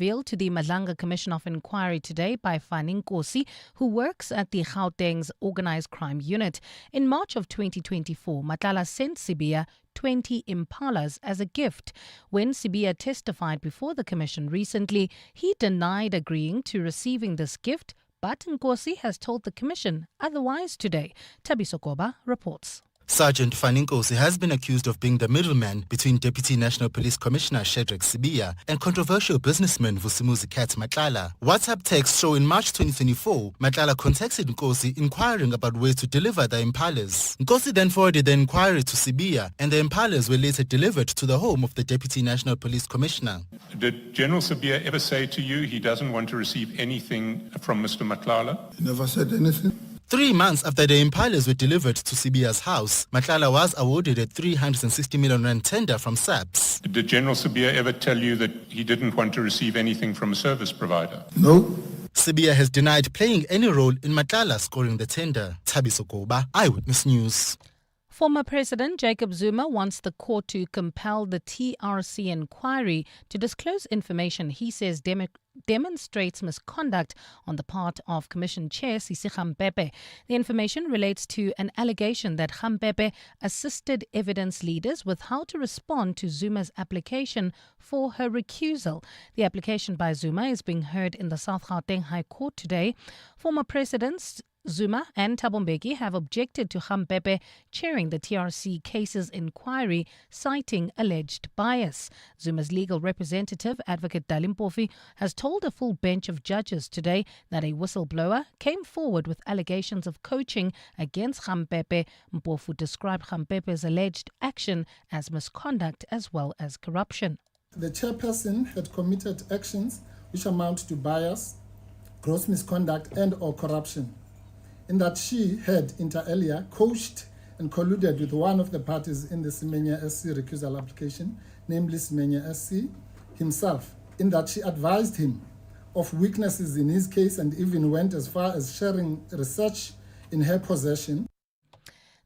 revealed to the Madlanga Commission of Inquiry today by Fani Nkosi, who works at the Gauteng's Organised Crime Unit. In March of 2024, Matlala sent Sibiya 20 impalas as a gift. When Sibiya testified before the commission recently, he denied agreeing to receiving this gift, but Nkosi has told the commission otherwise today. Tabiso Koba reports. Sergeant Fani Nkosi has been accused of being the middleman between Deputy National Police Commissioner Shadrack Sibiya and controversial businessman Vusimuzi Kat Matlala. WhatsApp texts show in March 2024, Matlala contacted Nkosi inquiring about ways to deliver the impalas. Nkosi then forwarded the inquiry to Sibiya, and the impalas were later delivered to the home of the Deputy National Police Commissioner. Did General Sibiya ever say to you he doesn't want to receive anything from Mr. Matlala? He never said anything. 3 months after the impalas were delivered to Sibiya's house, Matlala was awarded a 360 million rand tender from SAPS. Did General Sibiya ever tell you that he didn't want to receive anything from a service provider? No. Sibiya has denied playing any role in Matlala scoring the tender. Tabiso Koba, Eyewitness News. Former President Jacob Zuma wants the court to compel the TRC inquiry to disclose information he says demonstrates misconduct on the part of Commission Chair Sisi Gampepe. The information relates to an allegation that Gampepe assisted evidence leaders with how to respond to Zuma's application for her recusal. The application by Zuma is being heard in the South Gauteng High Court today. Former Presidents Zuma and Thabo Mbeki have objected to Gampepe chairing the TRC cases inquiry, citing alleged bias. Zuma's legal representative, Advocate Limpopo, has told a full bench of judges today that a whistleblower came forward with allegations of coaching against Gampepe. Mpofu described Gampepe's alleged action as misconduct as well as corruption. The chairperson had committed actions which amount to bias, gross misconduct and or corruption, in that she had inter alia coached and colluded with one of the parties in the Semenya SC recusal application, namely Semenya SC himself, in that she advised him of weaknesses in his case and even went as far as sharing research in her possession.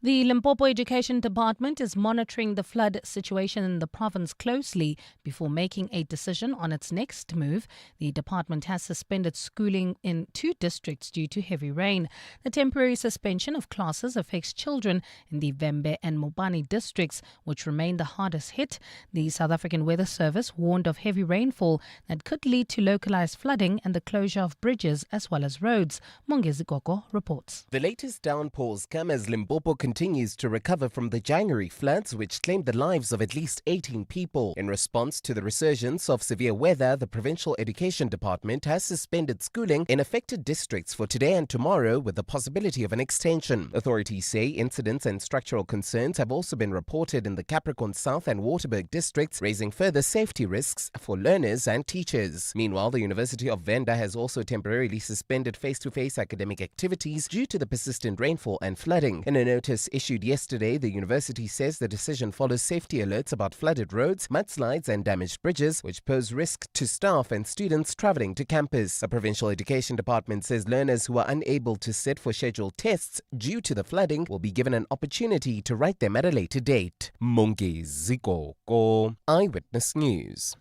The Limpopo Education Department is monitoring the flood situation in the province closely before making a decision on its next move. The department has suspended schooling in 2 districts due to heavy rain. The temporary suspension of classes affects children in the Vembe and Mopani districts, which remain the hardest hit. The South African Weather Service warned of heavy rainfall that could lead to localized flooding and the closure of bridges as well as roads. Mongezi Koko reports. The latest downpours come as Limpopo continues to recover from the January floods, which claimed the lives of at least 18 people. In response to the resurgence of severe weather, the Provincial Education Department has suspended schooling in affected districts for today and tomorrow, with the possibility of an extension. Authorities say incidents and structural concerns have also been reported in the Capricorn South and Waterberg districts, raising further safety risks for learners and teachers. Meanwhile, the University of Venda has also temporarily suspended face-to-face academic activities due to the persistent rainfall and flooding. In a notice issued yesterday, the university says the decision follows safety alerts about flooded roads, mudslides and damaged bridges, which pose risk to staff and students travelling to campus. The Provincial Education Department says learners who are unable to sit for scheduled tests due to the flooding will be given an opportunity to write them at a later date. Mongezi Koko, Eyewitness News.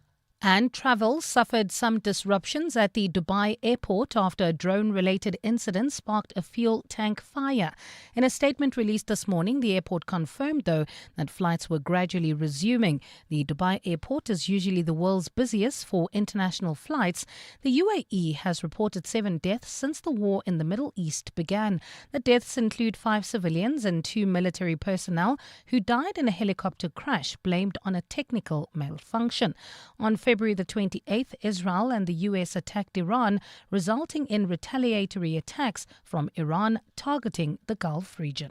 And travel suffered some disruptions at the Dubai airport after a drone-related incident sparked a fuel tank fire. In a statement released this morning, the airport confirmed, though, that flights were gradually resuming. The Dubai airport is usually the world's busiest for international flights. The UAE has reported 7 deaths since the war in the Middle East began. The deaths include 5 civilians and 2 military personnel who died in a helicopter crash blamed on a technical malfunction. On February the 28th, Israel and the US attacked Iran, resulting in retaliatory attacks from Iran targeting the Gulf region.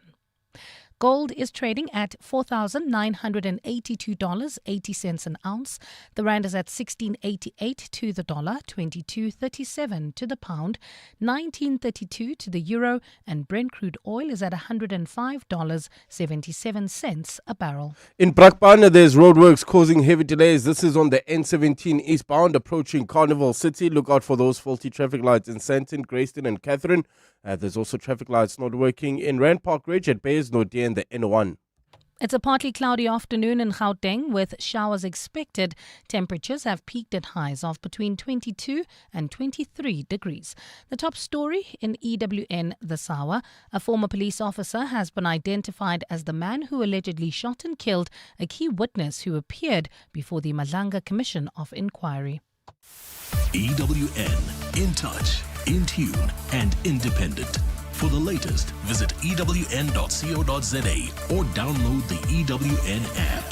Gold is trading at $4,982.80 an ounce. The rand is at 16.88 to the dollar, 22.37 to the pound, 19.32 to the euro, and Brent crude oil is at $105.77 a barrel. In Brakpan, there's roadworks causing heavy delays. This is on the N17 eastbound approaching Carnival City. Look out for those faulty traffic lights in Sandton, Grayston and Catherine. There's also traffic lights not working in Rand Park Ridge at Baysnode and the N1. It's a partly cloudy afternoon in Gauteng with showers expected. Temperatures have peaked at highs of between 22 and 23 degrees. The top story in EWN this hour: a former police officer has been identified as the man who allegedly shot and killed a key witness who appeared before the Malanga Commission of Inquiry. EWN, in touch, in tune and independent. For the latest, visit ewn.co.za or download the EWN app.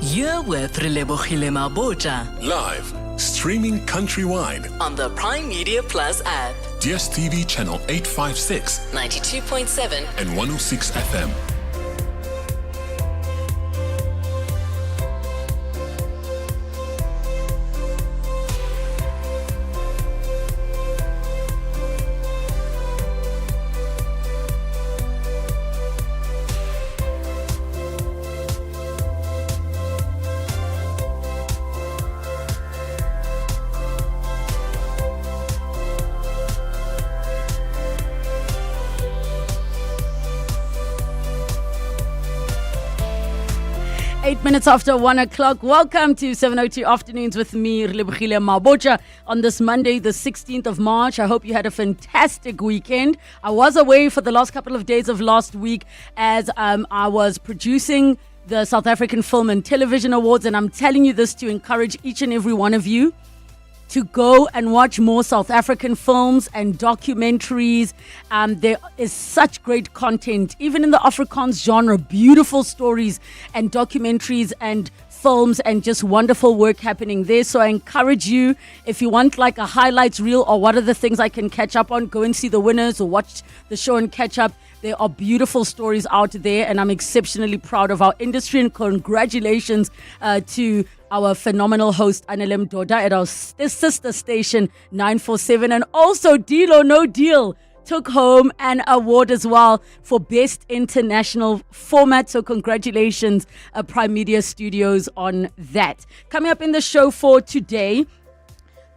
You're with Relebogile Mabotja Live, streaming countrywide on the Prime Media Plus app. DSTV channel 856 92.7 and 106 FM. 8 minutes after 1 o'clock. Welcome to 702 Afternoons with me, Relebogile Mabotja, on this Monday, the 16th of March. I hope you had a fantastic weekend. I was away for the last couple of days of last week as I was producing the South African Film and Television Awards, and I'm telling you this to encourage each and every one of you to go and watch more South African films and documentaries. There is such great content, even in the Afrikaans genre, beautiful stories and documentaries and films and just wonderful work happening there. So I encourage you, if you want like a highlights reel or what are the things I can catch up on, go and see the winners or watch the show and catch up. There are beautiful stories out there, and I'm exceptionally proud of our industry, and congratulations to our phenomenal host Anelem Doda at our sister station 947, and also Deal or No Deal took home an award as well for Best International Format. So congratulations, Prime Media Studios, on that. Coming up in the show for today,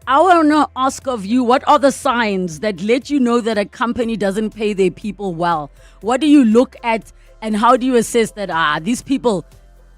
I want to ask of you, what are the signs that let you know that a company doesn't pay their people well? What do you look at, and how do you assess that, these people,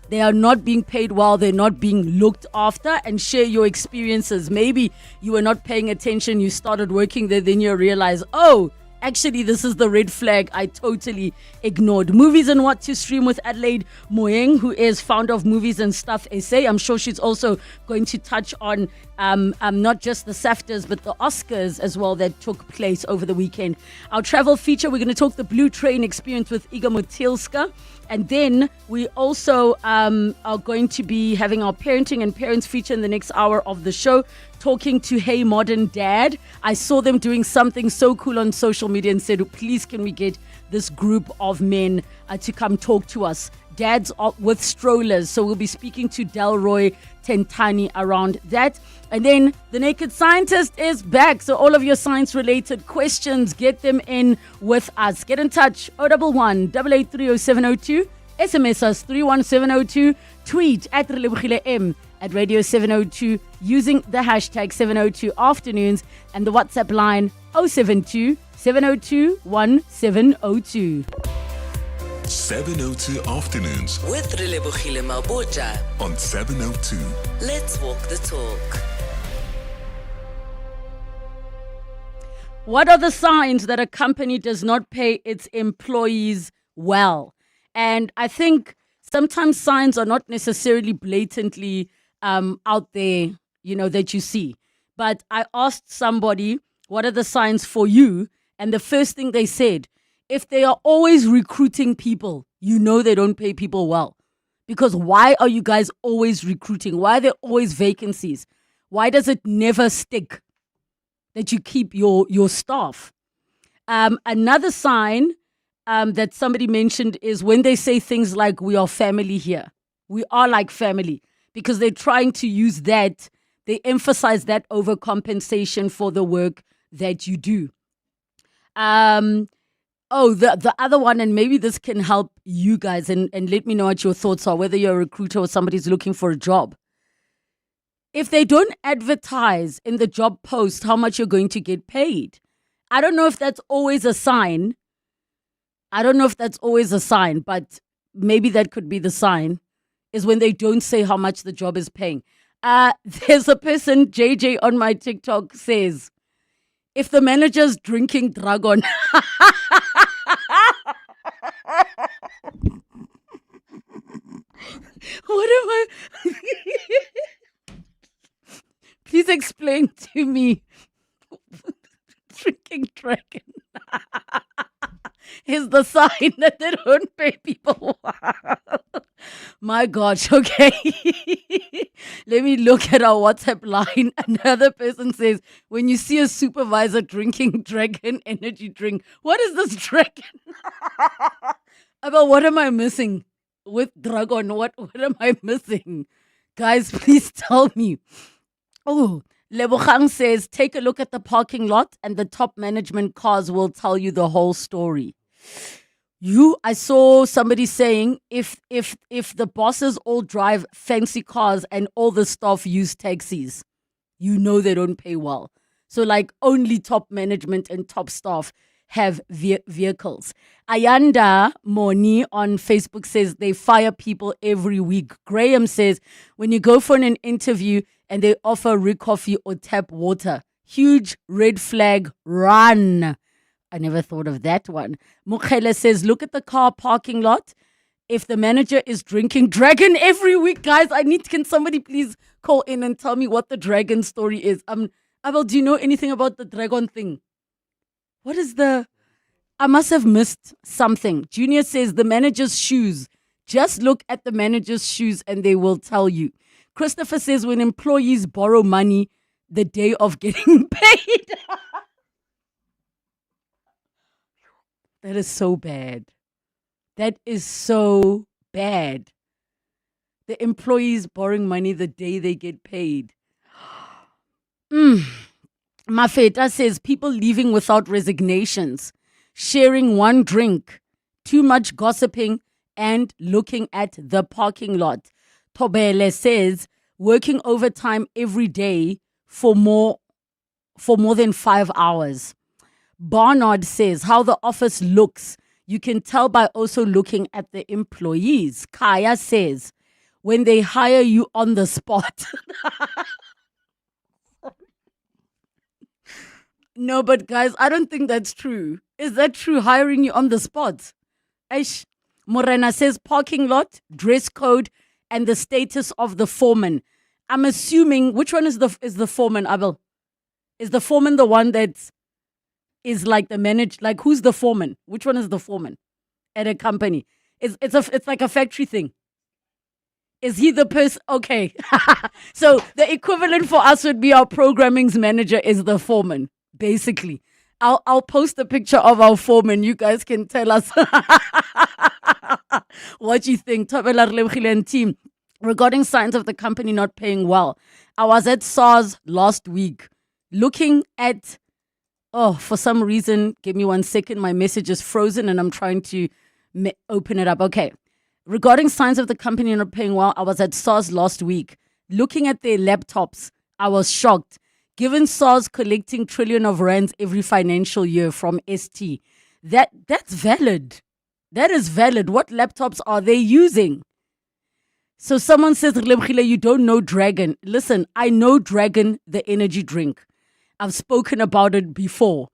they are not being paid well, they're not being looked after? And share your experiences. Maybe you were not paying attention, you started working there, then you realize, oh, actually, this is the red flag I totally ignored. Movies and what to stream with Adelaide Moeng, who is founder of Movies and Stuff SA. I'm sure she's also going to touch on not just the SAFTAs, but the Oscars as well that took place over the weekend. Our travel feature, we're going to talk the Blue Train experience with Iga Motilska. And then we also are going to be having our parenting and parents feature in the next hour of the show, talking to Hey Modern Dad. I saw them doing something so cool on social media and said, please, can we get this group of men to come talk to us? Dads with strollers. So we'll be speaking to Delroy Tentani around that. And then the Naked Scientist is back. So all of your science-related questions, get them in with us. Get in touch, 011 883 0702. SMS us 31702. Tweet at Relebogile M at Radio 702 using the hashtag 702 Afternoons, and the WhatsApp line 072 702 1702. 702 Afternoons with Relebogile Mabotja on 702. Let's walk the talk. What are the signs that a company does not pay its employees well? And I think sometimes signs are not necessarily blatantly out there, that you see. But I asked somebody, what are the signs for you? And the first thing they said, if they are always recruiting people, they don't pay people well. Because why are you guys always recruiting? Why are there always vacancies? Why does it never stick that you keep your staff? Another sign that somebody mentioned is when they say things like, we are family here. We are like family. Because they're trying to use that, they emphasize that over compensation for the work that you do. The other one, and maybe this can help you guys, and let me know what your thoughts are, whether you're a recruiter or somebody's looking for a job. If they don't advertise in the job post how much you're going to get paid, I don't know if that's always a sign I don't know if that's always a sign, but maybe that could be the sign, is when they don't say how much the job is paying. There's a person, JJ, on my TikTok says, if the manager's drinking dragon. What am I? Please explain to me. Drinking dragon is the sign that they don't pay people. My gosh, okay. Let me look at our WhatsApp line. Another person says, when you see a supervisor drinking dragon energy drink, what is this dragon? About what am I missing with dragon? What am I missing? Guys, please tell me. Oh, Lebogang says, take a look at the parking lot and the top management cars will tell you the whole story. I saw somebody saying if the bosses all drive fancy cars and all the staff use taxis, you know they don't pay well. So like only top management and top staff have vehicles. Ayanda Moni on Facebook says they fire people every week. Graham says when you go for an interview and they offer Rick coffee or tap water, huge red flag, run. I never thought of that one. Mukhele says, look at the car parking lot. If the manager is drinking dragon every week, guys, can somebody please call in and tell me what the dragon story is? Abel, do you know anything about the dragon thing? What is I must have missed something. Junior says the manager's shoes. Just look at the manager's shoes and they will tell you. Christopher says when employees borrow money the day of getting paid. That is so bad. That is so bad. The employees borrowing money the day they get paid. Mafeta says people leaving without resignations, sharing one drink, too much gossiping, and looking at the parking lot. Tobele says working overtime every day for more than 5 hours. Barnard says how the office looks, you can tell by also looking at the employees. Kaya says when they hire you on the spot. No, but guys, I don't think that's true. Is that true, hiring you on the spot? Aish. Morena says parking lot, dress code, and the status of the foreman. I'm assuming, which one is the foreman, Abel? Is the foreman the one that is like the manager? Like, who's the foreman? Which one is the foreman at a company? It's like a factory thing. Is he the person? Okay. So the equivalent for us would be our programming's manager is the foreman, basically. I'll post a picture of our foreman. You guys can tell us what you think. Thobela Relebogile and team, regarding signs of the company not paying well. I was at SARS last week looking at, for some reason, give me 1 second, my message is frozen and I'm trying to open it up. Okay. Regarding signs of the company not paying well, I was at SARS last week looking at their laptops. I was shocked. Given SARS collecting trillion of rands every financial year from ST, that's valid. That is valid. What laptops are they using? So someone says, Relebogile, you don't know Dragon. Listen, I know Dragon, the energy drink. I've spoken about it before.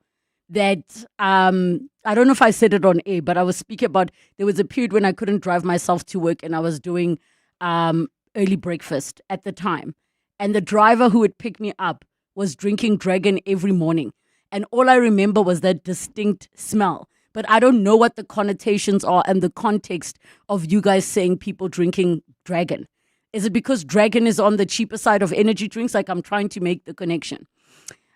That, I don't know if I said it on air, but I was speaking about, there was a period when I couldn't drive myself to work and I was doing early breakfast at the time. And the driver who would pick me up was drinking Dragon every morning. And all I remember was that distinct smell. But I don't know what the connotations are and the context of you guys saying people drinking Dragon. Is it because Dragon is on the cheaper side of energy drinks? Like, I'm trying to make the connection.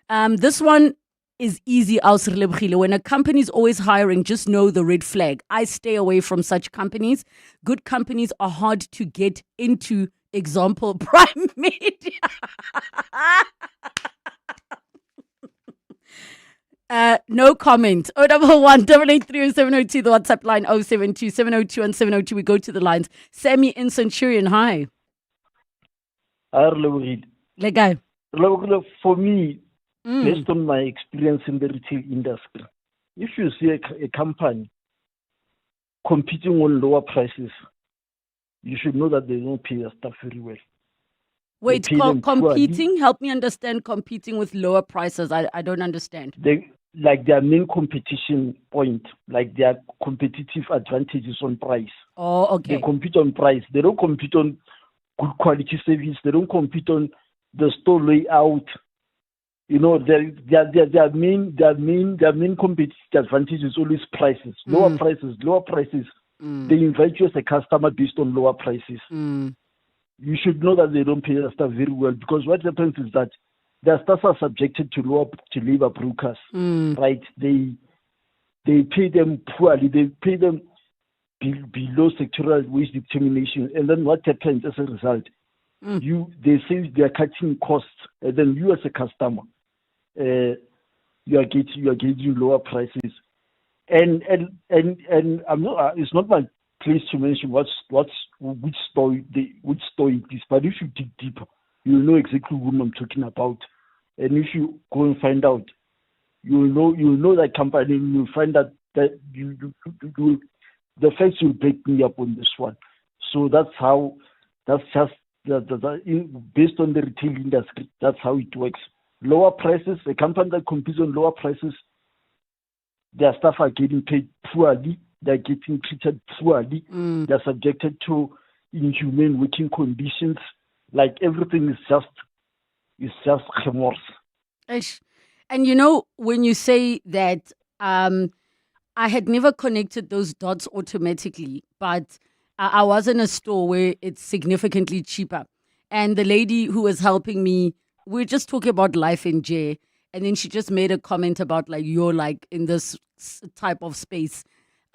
This one is easy, aus Relebogile. When a company is always hiring, just know the red flag. I stay away from such companies. Good companies are hard to get into. Example, Prime Media. No comment. 011 883 702, the WhatsApp line 072 702 and 702. We go to the lines. Sammy in Centurion, hi. Let go. For me, based on my experience in the retail industry, if you see a company competing on lower prices, you should know that they don't pay their staff very well. Wait, pay them competing? Help me understand competing with lower prices. I don't understand. Like their main competition point, like their competitive advantages on price. Oh, okay. They compete on price. They don't compete on good quality service. They don't compete on the store layout. You know, their main competitive advantage is always prices. Lower prices. They invite you as a customer based on lower prices. You should know that they don't pay their staff very well, because what happens is that their staff are subjected to labor brokers, right? They pay them poorly. They pay them below sectoral wage determination, and then what happens as a result? They say they are cutting costs, and then you as a customer, you are getting lower prices, and I'm not. It's not my place to mention which store it is, but if you dig deeper, you'll know exactly whom I'm talking about. And if you go and find out, you'll know that company, and you'll find out that you the facts will back me up on this one. So that's just based on the retail industry. That's how it works. Lower prices, a company that competes on lower prices, their staff are getting paid poorly. They're getting treated poorly. They're subjected to inhumane working conditions. Like everything is just remorse. And you know, when you say that, I had never connected those dots automatically, but I was in a store where it's significantly cheaper. And the lady who was helping me, we were just talking about life in J, and then she just made a comment about like, you're like in this type of space,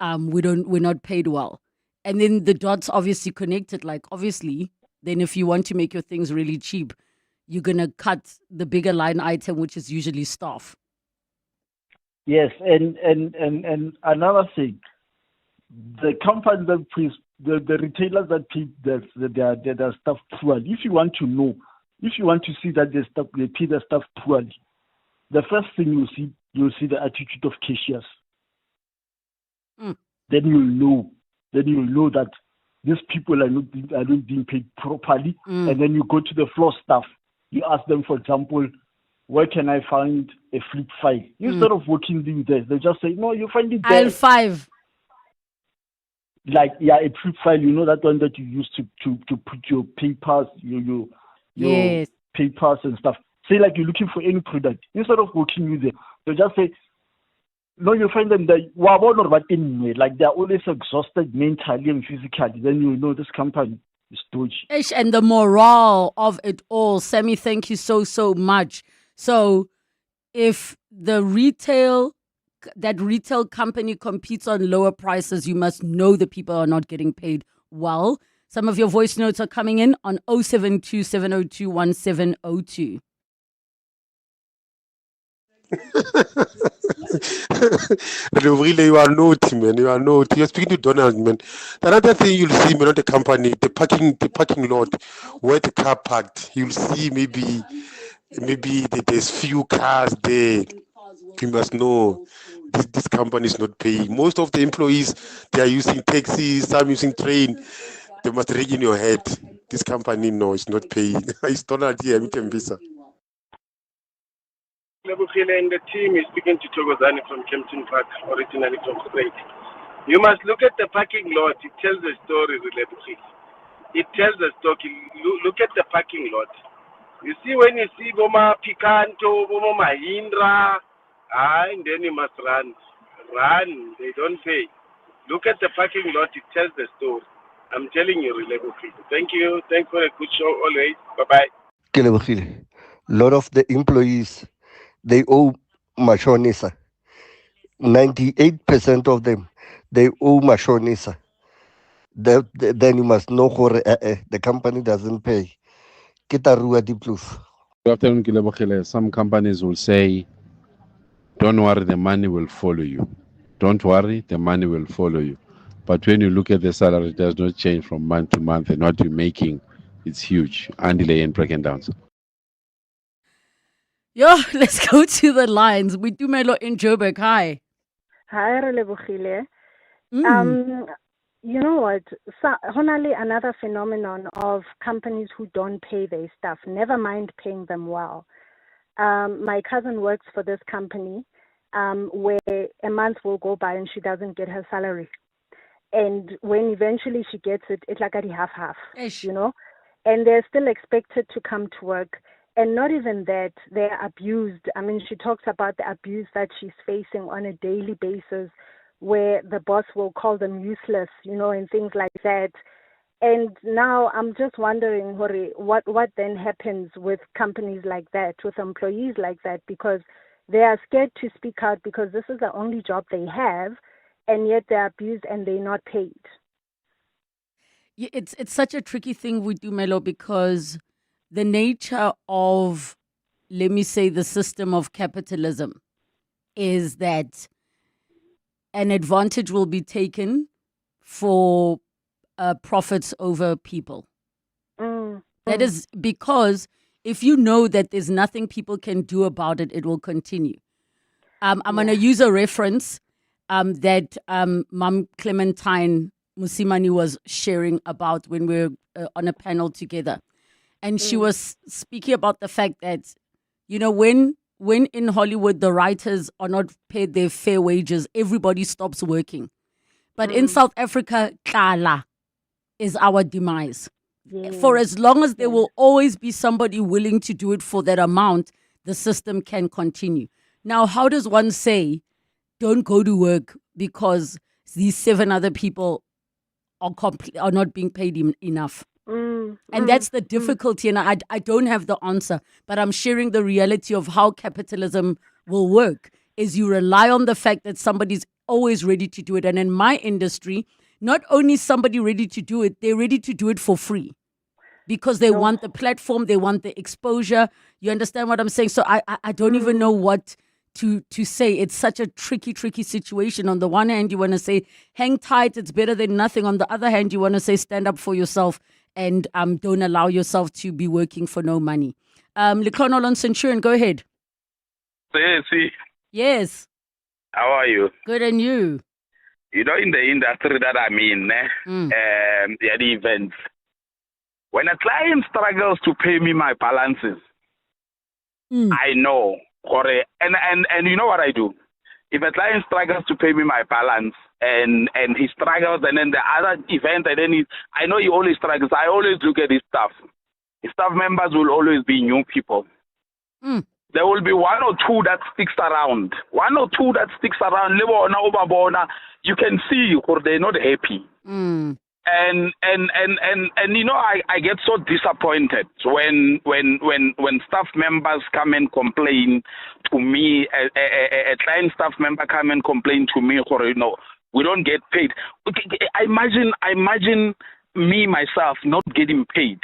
we're not paid well. And then the dots obviously connected, like obviously, then if you want to make your things really cheap, you're going to cut the bigger line item, which is usually staff. Yes, and another thing, the company that pays, the retailers that pay their staff poorly, if you want to see that they pay their staff poorly, the first thing you'll see the attitude of cashiers. Then you'll know that these people are not being paid properly. And then you go to the floor staff. You ask them, for example, where can I find a flip file? Instead of working in there, they just say, no, you find it there. Aisle 5. Like, yeah, a flip file, you know, that one that you use to put your papers, your Yes. papers and stuff. Say like you're looking for any product. Instead of working with them, they just say, no, you find them there. Like they're always exhausted mentally and physically. Then you know this company is dodgy. And the morale of it all. Sammy, thank you so much. So if that retail company competes on lower prices, you must know the people are not getting paid well. Some of your voice notes are coming in on 072 702 1702. Really, you are naughty, man. You are naughty. You're speaking to Donald, man. Another thing you'll see, man, not the company, the parking lot where the car parked. You'll see maybe there's few cars there. You must know this company is not paying. Most of the employees, they are using taxis, some using train. They must ring in your head. This company, no, it's not paying. It's Donald here, Mtembisa. Relebogile and the team is speaking to Togozani from Kempton Park, originally from Straight. You must look at the parking lot. It tells the story, Relebogile. It tells the story. Look at the parking lot. You see, when you see Boma Picanto, Boma Mahindra, and then you must run. They don't pay. Look at the parking lot. It tells the story. I'm telling you, Relebogile. Thank you. Thanks for a good show always. Bye-bye. Relebogile. A lot of the employees, they owe mashonisa. 98% of them, they owe mashonisa. Then you must know the company doesn't pay. Kitarua di proof. Good afternoon, Relebogile. Some companies will say, don't worry, the money will follow you. Don't worry, the money will follow you. But when you look at the salary, it does not change from month to month, and what you're making, it's huge. Andile and breaking down. Yo, let's go to the lines. We do Melo in Joburg. Hi. Hi, Relebogile. You know what? So, honestly, another phenomenon of companies who don't pay their staff, never mind paying them well. My cousin works for this company where a month will go by and she doesn't get her salary. And when eventually she gets it, it's like a half-half, you know? And they're still expected to come to work. And not even that, they're abused. I mean, she talks about the abuse that she's facing on a daily basis, where the boss will call them useless, you know, and things like that. And now I'm just wondering, Hori, what then happens with companies like that, with employees like that, because they are scared to speak out because this is the only job they have, and yet they're abused and they're not paid. Yeah, it's such a tricky thing we do, Melo, because the nature of, let me say, the system of capitalism is that an advantage will be taken for profits over people. That is because if you know that there's nothing people can do about it, it will continue. I'm going to use a reference that Mom Clementine Musimani was sharing about when we were on a panel together. And she was speaking about the fact that, you know, when in Hollywood the writers are not paid their fair wages, everybody stops working. But in South Africa, kala is our demise. For as long as there will always be somebody willing to do it for that amount, the system can continue. Now, how does one say, don't go to work because these 7 other people are not being paid enough? And that's the difficulty, and I don't have the answer, but I'm sharing the reality of how capitalism will work, is you rely on the fact that somebody's always ready to do it. And in my industry, not only is somebody ready to do it, they're ready to do it for free because they want the platform, they want the exposure. You understand what I'm saying? So I don't even know what to say. It's such a tricky situation. On the one hand, you want to say, hang tight, it's better than nothing. On the other hand, you want to say, stand up for yourself and don't allow yourself to be working for no money. Lekono on Centurion, go ahead. Yes. How are you? Good, and you? You know, in the industry that I'm in, the events, when a client struggles to pay me my balances, I know, and you know what I do? If a client struggles to pay me my balance and he struggles, and then the other event, and then I know he always struggles, I always look at his staff. His staff members will always be new people. There will be 1 or 2 that sticks around. 1 or 2 that sticks around. You can see they're not happy. And you know, I get so disappointed when staff members come and complain to me, a client staff member come and complain to me, you know, we don't get paid. I imagine me, myself, not getting paid,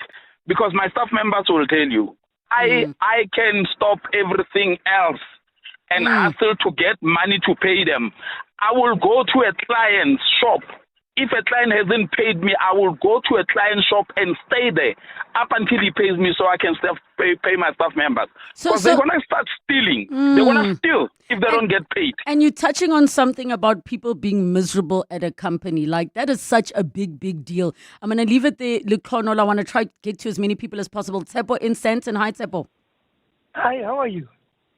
because my staff members will tell you, I can stop everything else and hustle to get money to pay them. I will go to a client's shop. If a client hasn't paid me, I will go to a client's shop and stay there up until he pays me so I can pay my staff members. Because they're going to start stealing. They're going to steal if they don't get paid. And you're touching on something about people being miserable at a company. Like, that is such a big deal. I'm going to leave it there, Lukono. I want to try to get to as many people as possible. Tsepo in Sandton. Hi, Tsepo. Hi, how are you?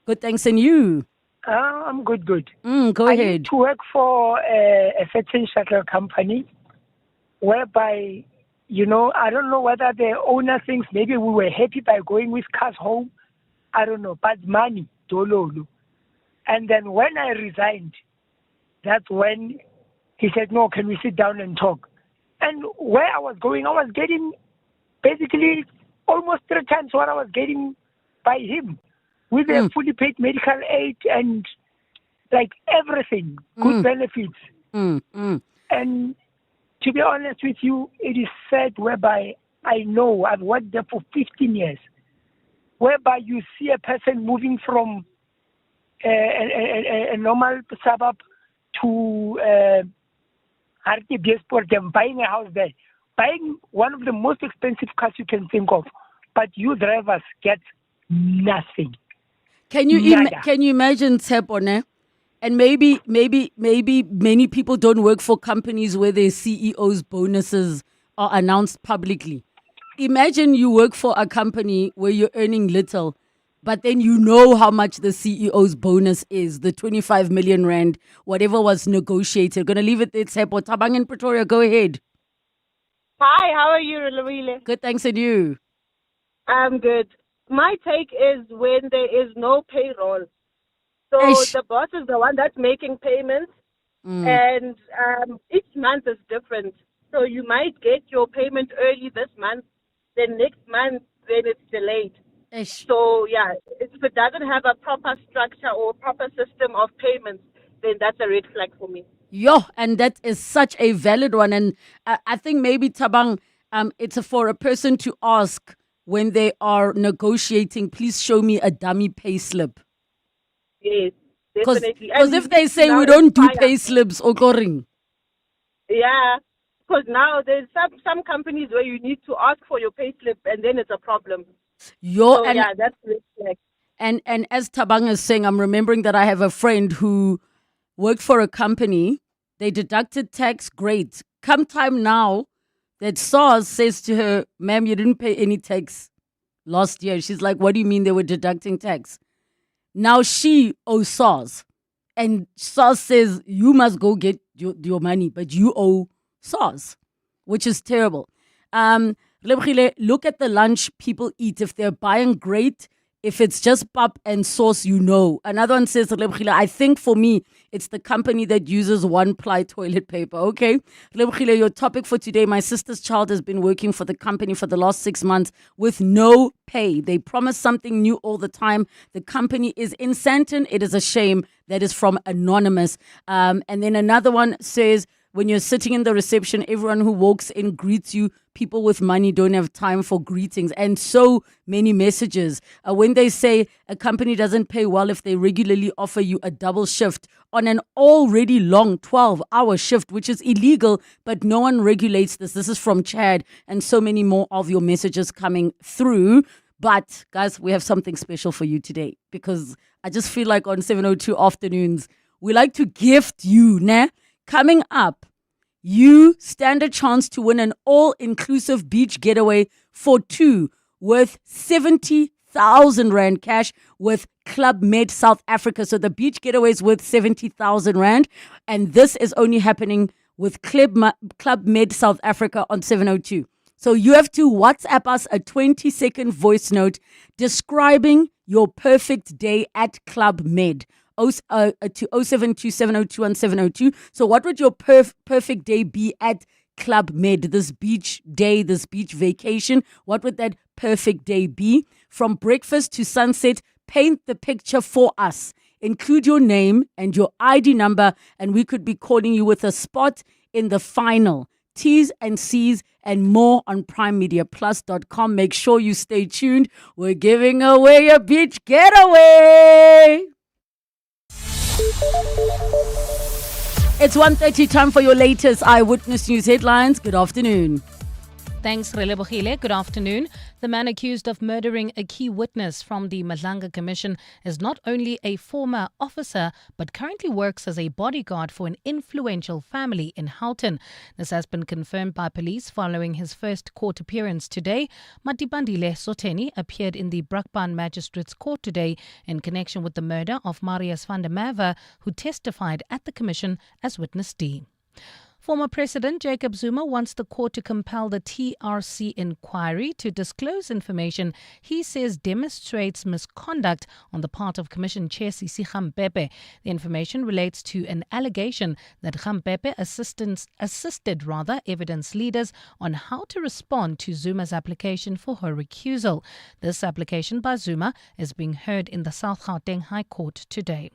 Good, thanks. And you? I'm good. Go I ahead. used to work for a certain shuttle company whereby, you know, I don't know whether the owner thinks maybe we were happy by going with cars home. I don't know, but money, dololo. And then when I resigned, that's when he said, no, can we sit down and talk? And where I was going, I was getting basically almost 3 times what I was getting by him, with a fully paid medical aid and like everything, good benefits. And to be honest with you, it is sad whereby I know I've worked there for 15 years, whereby you see a person moving from a normal suburb to Hartbeespoort and buying a house there, buying one of the most expensive cars you can think of, but you drivers get nothing. Can you imagine, Tsepo, And maybe many people don't work for companies where their CEO's bonuses are announced publicly. Imagine you work for a company where you're earning little, but then you know how much the CEO's bonus is, the 25 million rand, whatever was negotiated. Gonna leave it there, Tsepo. Tabang in Pretoria, go ahead. Hi, how are you, Relebogile? Good, thanks, and you? I'm good. My take is when there is no payroll. So the boss is the one that's making payments, and each month is different. So you might get your payment early this month, then next month, then it's delayed. So yeah, if it doesn't have a proper structure or proper system of payments, then that's a red flag for me. And that is such a valid one. And I think maybe, Tabang, it's for a person to ask when they are negotiating, please show me a dummy pay slip. Yes, definitely. Because if they say we don't do pay slips, okoring. Yeah, because now there's some companies where you need to ask for your pay slip and then it's a problem. That's red flag. And as Tabang is saying, I'm remembering that I have a friend who worked for a company. They deducted tax, great. Come time now that SARS says to her, ma'am, you didn't pay any tax last year. She's like, what do you mean they were deducting tax? Now she owes SARS. And SARS says, you must go get your money, but you owe SARS, which is terrible. Relebogile, look at the lunch people eat. If they're buying, great. If it's just pap and sauce, you know. Another one says, Relebogile, I think for me, it's the company that uses one-ply toilet paper. Okay. Relebogile, your topic for today, my sister's child has been working for the company for the last 6 months with no pay. They promise something new all the time. The company is in Sandton. It is a shame. That is from Anonymous. And then another one says, when you're sitting in the reception, everyone who walks in greets you. People with money don't have time for greetings. And so many messages. When they say a company doesn't pay well if they regularly offer you a double shift on an already long 12-hour shift, which is illegal, but no one regulates this. This is from Chad, and so many more of your messages coming through. But guys, we have something special for you today, because I just feel like on 702 afternoons, we like to gift you, nah? Coming up, you stand a chance to win an all-inclusive beach getaway for two worth 70,000 Rand cash with Club Med South Africa. So the beach getaway is worth 70,000 Rand. And this is only happening with Club Med South Africa on 702. So you have to WhatsApp us a 20-second voice note describing your perfect day at Club Med. To 0727021702. So what would your perfect day be at Club Med? This beach day, this beach vacation, what would that perfect day be? From breakfast to sunset, paint the picture for us. Include your name and your ID number, and we could be calling you with a spot in the final. T's and C's and more on primemediaplus.com. Make sure you stay tuned. We're giving away a beach getaway. It's 1:30, time for your latest Eyewitness News headlines. Good afternoon. Thanks, Relebogile. Good afternoon. The man accused of murdering a key witness from the Madlanga Commission is not only a former officer, but currently works as a bodyguard for an influential family in Houghton. This has been confirmed by police following his first court appearance today. Matibandile Soteni appeared in the Brakpan Magistrates Court today in connection with the murder of Marius van der Merwe, who testified at the commission as witness D. Former President Jacob Zuma wants the court to compel the TRC inquiry to disclose information he says demonstrates misconduct on the part of Commission Chair Sisi Gampepe. The information relates to an allegation that Gampepe assisted evidence leaders on how to respond to Zuma's application for her recusal. This application by Zuma is being heard in the South Gauteng High Court today.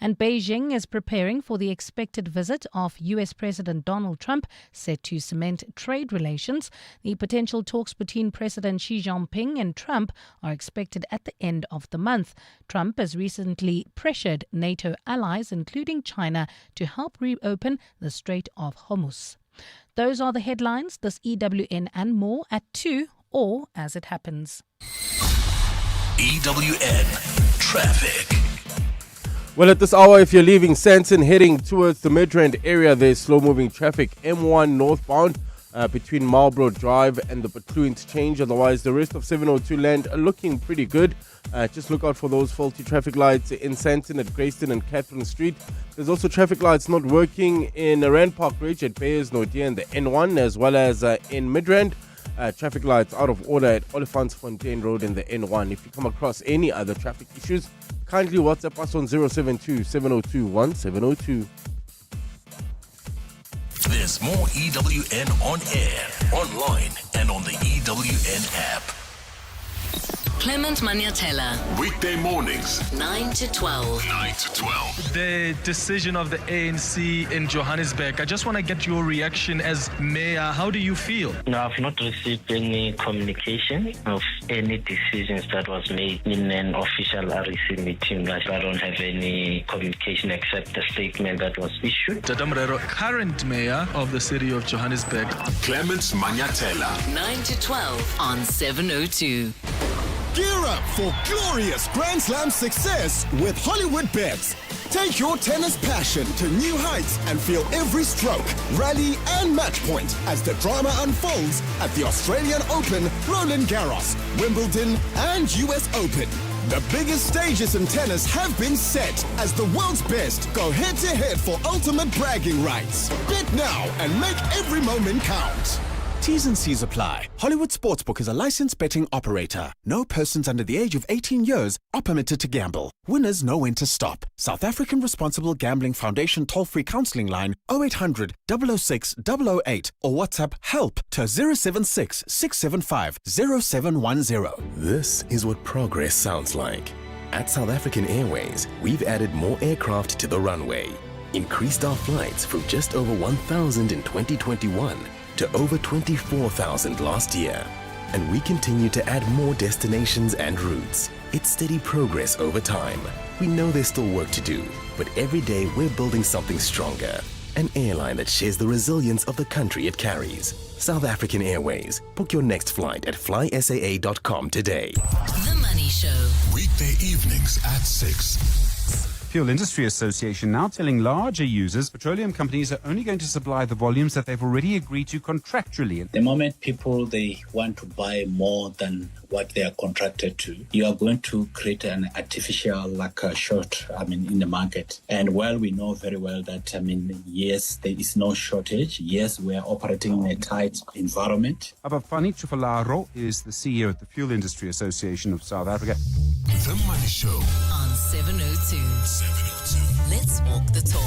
And Beijing is preparing for the expected visit of US President Donald Trump, set to cement trade relations. The potential talks between President Xi Jinping and Trump are expected at the end of the month. Trump has recently pressured NATO allies, including China, to help reopen the Strait of Hormuz. Those are the headlines. This EWN and more at 2 or as it happens. EWN Traffic. Well, at this hour, if you're leaving Sandton heading towards the Midrand area, there's slow-moving traffic M1 northbound between Marlborough Drive and the Butlu interchange. Otherwise, the rest of 702 land are looking pretty good. Just look out for those faulty traffic lights in Sandton at Grayston and Catherine Street. There's also traffic lights not working in Rand Park Ridge at Bayers Nordia and the N1, as well as in Midrand. Traffic lights out of order at Olifantsfontein Road and the N1. If you come across any other traffic issues, kindly WhatsApp us on 072 702 1702. There's more EWN on air, online, and on the EWN app. Clement Maniatella. Weekday mornings, 9 to 12. 9 to 12. The decision of the ANC in Johannesburg. I just want to get your reaction as mayor. How do you feel? No, I've not received any communication of any decisions that was made in an official REC meeting. I don't have any communication except the statement that was issued. Tadamrero, current mayor of the city of Johannesburg. Clement Maniatella. 9 to 12 on 702. Gear up for glorious Grand Slam success with Hollywood Bets. Take your tennis passion to new heights and feel every stroke, rally and match point as the drama unfolds at the Australian Open, Roland Garros, Wimbledon and US Open. The biggest stages in tennis have been set as the world's best go head-to-head for ultimate bragging rights. Bet now and make every moment count. T's and C's apply. Hollywood Sportsbook is a licensed betting operator. No persons under the age of 18 years are permitted to gamble. Winners know when to stop. South African Responsible Gambling Foundation toll-free counselling line 0800 006 008 or WhatsApp help to 076 675 0710. This is what progress sounds like. At South African Airways, we've added more aircraft to the runway, increased our flights from just over 1,000 in 2021 to over 24,000 last year. And we continue to add more destinations and routes. It's steady progress over time. We know there's still work to do, but every day we're building something stronger. An airline that shares the resilience of the country it carries. South African Airways. Book your next flight at flysaa.com today. The Money Show. Weekday evenings at 6. Fuel Industry Association now telling larger users petroleum companies are only going to supply the volumes that they've already agreed to contractually. The moment people, they want to buy more than what they are contracted to, you are going to create an artificial short, in the market. And while we know very well that, yes, there is no shortage. Yes, we are operating in a tight environment. Abafani Chufalaro is the CEO of the Fuel Industry Association of South Africa. The Money Show on 702. Let's walk the talk.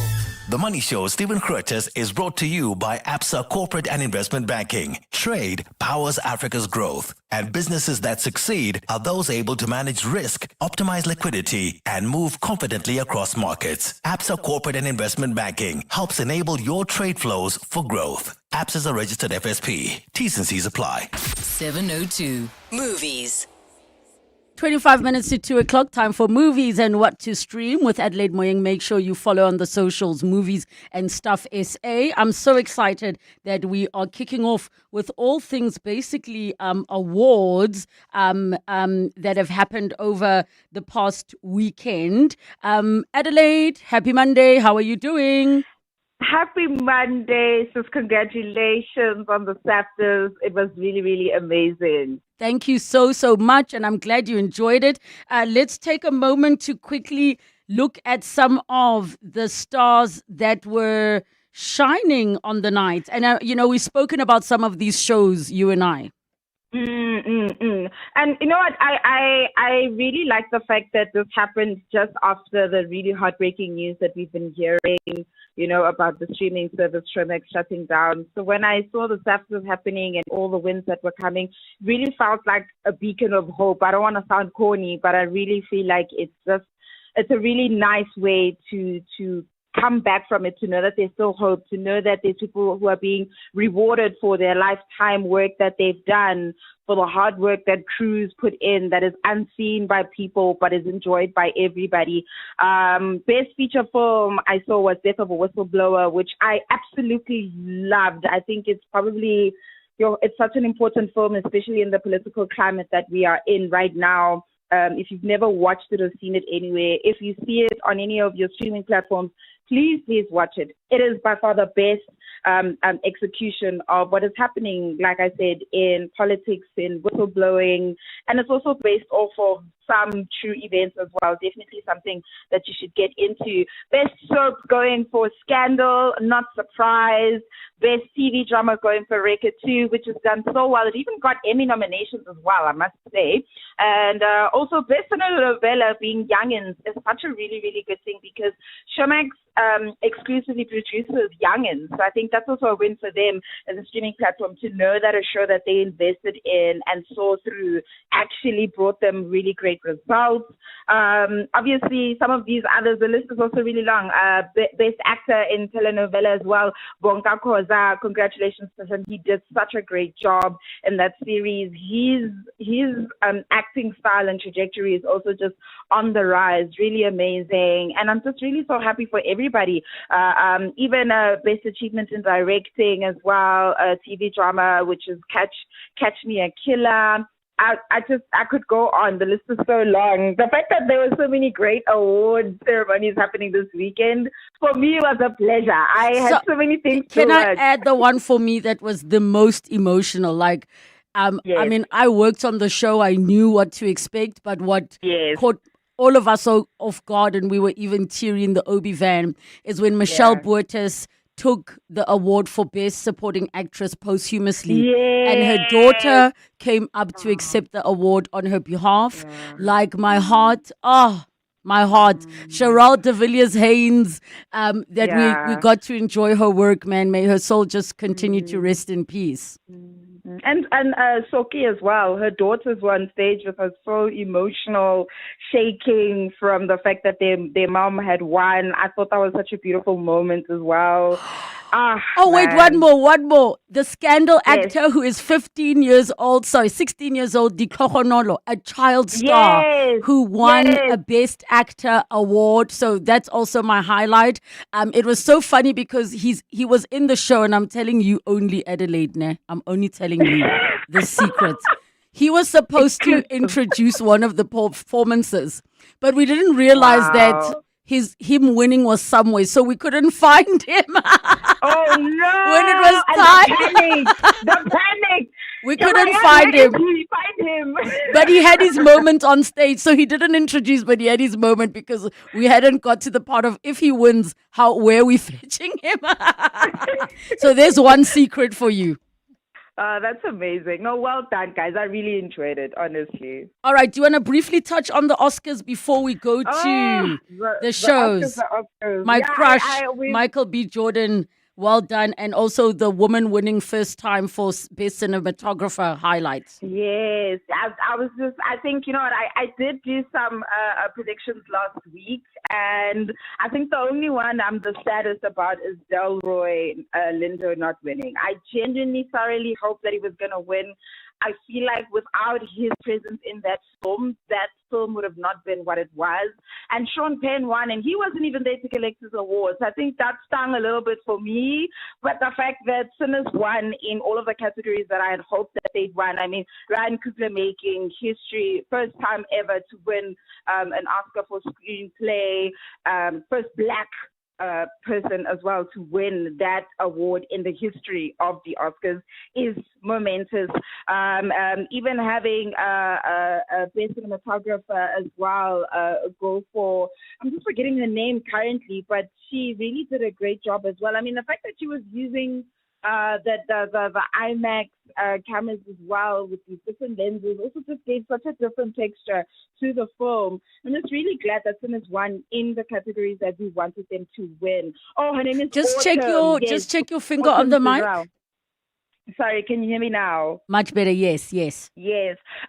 The Money Show, Stephen Curtis, is brought to you by ABSA Corporate and Investment Banking. Trade powers Africa's growth, and businesses that succeed are those able to manage risk, optimize liquidity, and move confidently across markets. ABSA Corporate and Investment Banking helps enable your trade flows for growth. ABSA is a registered FSP. T's and C's apply. 702. Movies. 25 minutes to 2 o'clock, time for movies and what to stream with Adelaide Moyeng. Make sure you follow on the socials, Movies and Stuff SA. I'm so excited that we are kicking off with all things basically awards that have happened over the past weekend. Adelaide, happy Monday. How are you doing? Happy Monday, sis. Congratulations on the SAFTAs. It was really, really amazing. Thank you so much, and I'm glad you enjoyed it. Let's take a moment to quickly look at some of the stars that were shining on the night. And, we've spoken about some of these shows, you and I. And you know what? I really like the fact that this happened just after the really heartbreaking news that we've been hearing, about the streaming service Showmax shutting down. So when I saw the SAFTAs happening and all the wins that were coming, really felt like a beacon of hope. I don't want to sound corny, but I really feel like it's a really nice way to come back from it, to know that there's still hope, to know that there's people who are being rewarded for their lifetime work that they've done, for the hard work that crews put in, that is unseen by people but is enjoyed by everybody. Best feature film I saw was Death of a Whistleblower, which I absolutely loved. I think it's probably, it's such an important film, especially in the political climate that we are in right now. If you've never watched it or seen it anywhere, if you see it on any of your streaming platforms, please watch it. It is by far the best execution of what is happening, like I said, in politics, in whistleblowing, and it's also based off of some true events as well. Definitely something that you should get into. Best soap going for Scandal, Not Surprised. Best TV drama going for Record 2, which has done so well. It even got Emmy nominations as well, I must say. And also Best Novella being Youngins is such a really, really good thing because Showmax exclusively produces Youngins. So I think that's also a win for them as a streaming platform to know that a show that they invested in and saw through actually brought them really great results. Obviously, some of these others, the list is also really long. Best actor in telenovela as well, Bonka Khoza. Congratulations to him. He did such a great job in that series. His acting style and trajectory is also just on the rise. Really amazing. And I'm just really so happy for everybody. Even best achievement in directing as well, TV drama, which is Catch Me a Killer. I could go on. The list is so long. The fact that there were so many great award ceremonies happening this weekend, for me, was a pleasure. I had so many things to Can I watch. add the one for me that was the most emotional? Like, I mean, I worked on the show. I knew what to expect, but what caught all of us off guard, and we were even teary in the Obi van, is when Michelle Buertes took the award for Best Supporting Actress posthumously. And her daughter came up to accept the award on her behalf. Like, my heart, my heart. Cheryl de Villiers Haynes, we got to enjoy her work, man. May her soul just continue to rest in peace. And Soki as well. Her daughters were on stage with her, so emotional, shaking from the fact that their mom had won. I thought that was such a beautiful moment as well. Wait, one more. The Scandal actor who is 16 years old, Dikhogonolo, a child star who won a Best Actor award. So that's also my highlight. It was so funny because he was in the show, and I'm telling you only, Adelaide, I'm only telling you the secret. He was supposed to introduce one of the performances, but we didn't realize that him winning was somewhere, so we couldn't find him. Oh no! When it was time, the panic. We couldn't find him. But he had his moment on stage, so he didn't introduce, but he had his moment because we hadn't got to the part of if he wins, where are we fetching him? So there's one secret for you. That's amazing. No, well done, guys. I really enjoyed it, honestly. All right. Do you want to briefly touch on the Oscars before we go to the shows? Oscars. My crush, Michael B. Jordan. Well done. And also the woman winning first time for Best Cinematographer highlights. Yes. I think, you know what, I did do some predictions last week, and I think the only one I'm the saddest about is Delroy Lindo not winning. I genuinely thoroughly hope that he was going to win. I feel like without his presence in that film would have not been what it was. And Sean Penn won, and he wasn't even there to collect his awards. I think that stung a little bit for me. But the fact that Sinners won in all of the categories that I had hoped that they'd won. I mean, Ryan Coogler making history, first time ever to win an Oscar for screenplay, first black person as well to win that award in the history of the Oscars is momentous. Even having a best cinematographer as well go for, I'm just forgetting her name currently, but she really did a great job as well. I mean, the fact that she was using the IMAX cameras as well with these different lenses also just gave such a different texture to the film. I'm just really glad that Sinners won in the categories that we wanted them to win. Oh, her name is Just Autumn. Just check your finger on the mic. Sorry, can you hear me now? Much better, yes. Yes.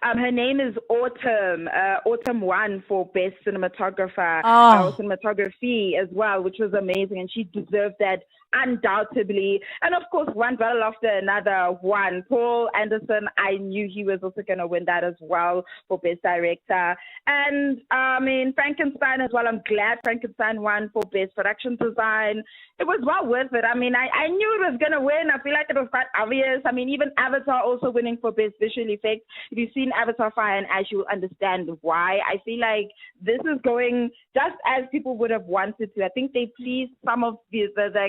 Her name is Autumn. Autumn won for Best Cinematographer or Cinematography as well, which was amazing. And she deserved that undoubtedly. And of course, one battle after another won. Paul Anderson, I knew he was also going to win that as well for Best Director. And I mean, Frankenstein as well. I'm glad Frankenstein won for Best Production Design. It was well worth it. I mean, I knew it was going to win. I feel like it was quite obvious. I mean, even Avatar also winning for Best Visual Effects. If you've seen Avatar Fire and Ash, you'll understand why. I feel like this is going just as people would have wanted to. I think they pleased some of the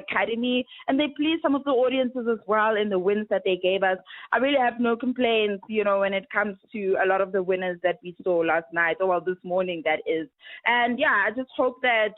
Academy, and they pleased some of the audiences as well in the wins that they gave us. I really have no complaints, when it comes to a lot of the winners that we saw last night, or well, this morning, that is. And yeah, I just hope that,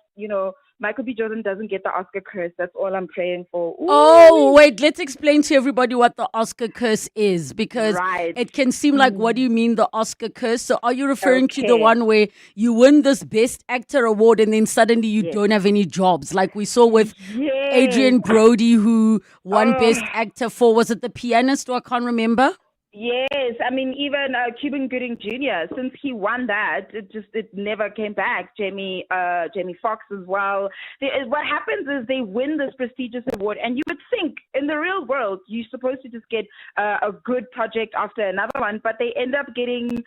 Michael B. Jordan doesn't get the Oscar curse. That's all I'm praying for. Ooh. Oh, wait, let's explain to everybody what the Oscar curse is, because it can seem like, what do you mean the Oscar curse? So are you referring to the one where you win this Best Actor award and then suddenly you don't have any jobs? Like we saw with Adrian Brody, who won Best Actor for, was it The Pianist, or I can't remember? Yes, I mean, even Cuban Gooding Jr., since he won that, it never came back. Jamie Foxx as well. What happens is they win this prestigious award, and you would think in the real world you're supposed to just get a good project after another one, but they end up getting,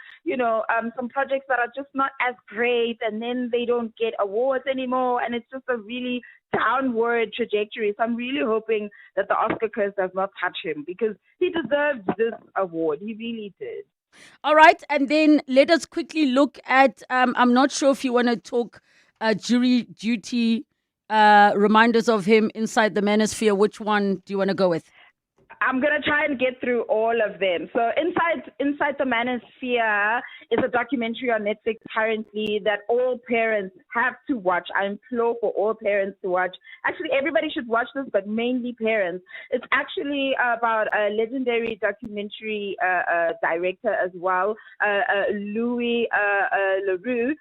some projects that are just not as great, and then they don't get awards anymore, and it's just a really downward trajectory. So I'm really hoping that the Oscar curse does not touch him, because he deserves this award. He really did. All right. And then let us quickly look at, I'm not sure if you want to talk jury duty, reminders of him inside the Manosphere. Which one do you want to go with? I'm going to try and get through all of them. So Inside the Manosphere is a documentary on Netflix currently that all parents have to watch. I implore for all parents to watch. Actually, everybody should watch this, but mainly parents. It's actually about a legendary documentary director as well, Louis LaRue,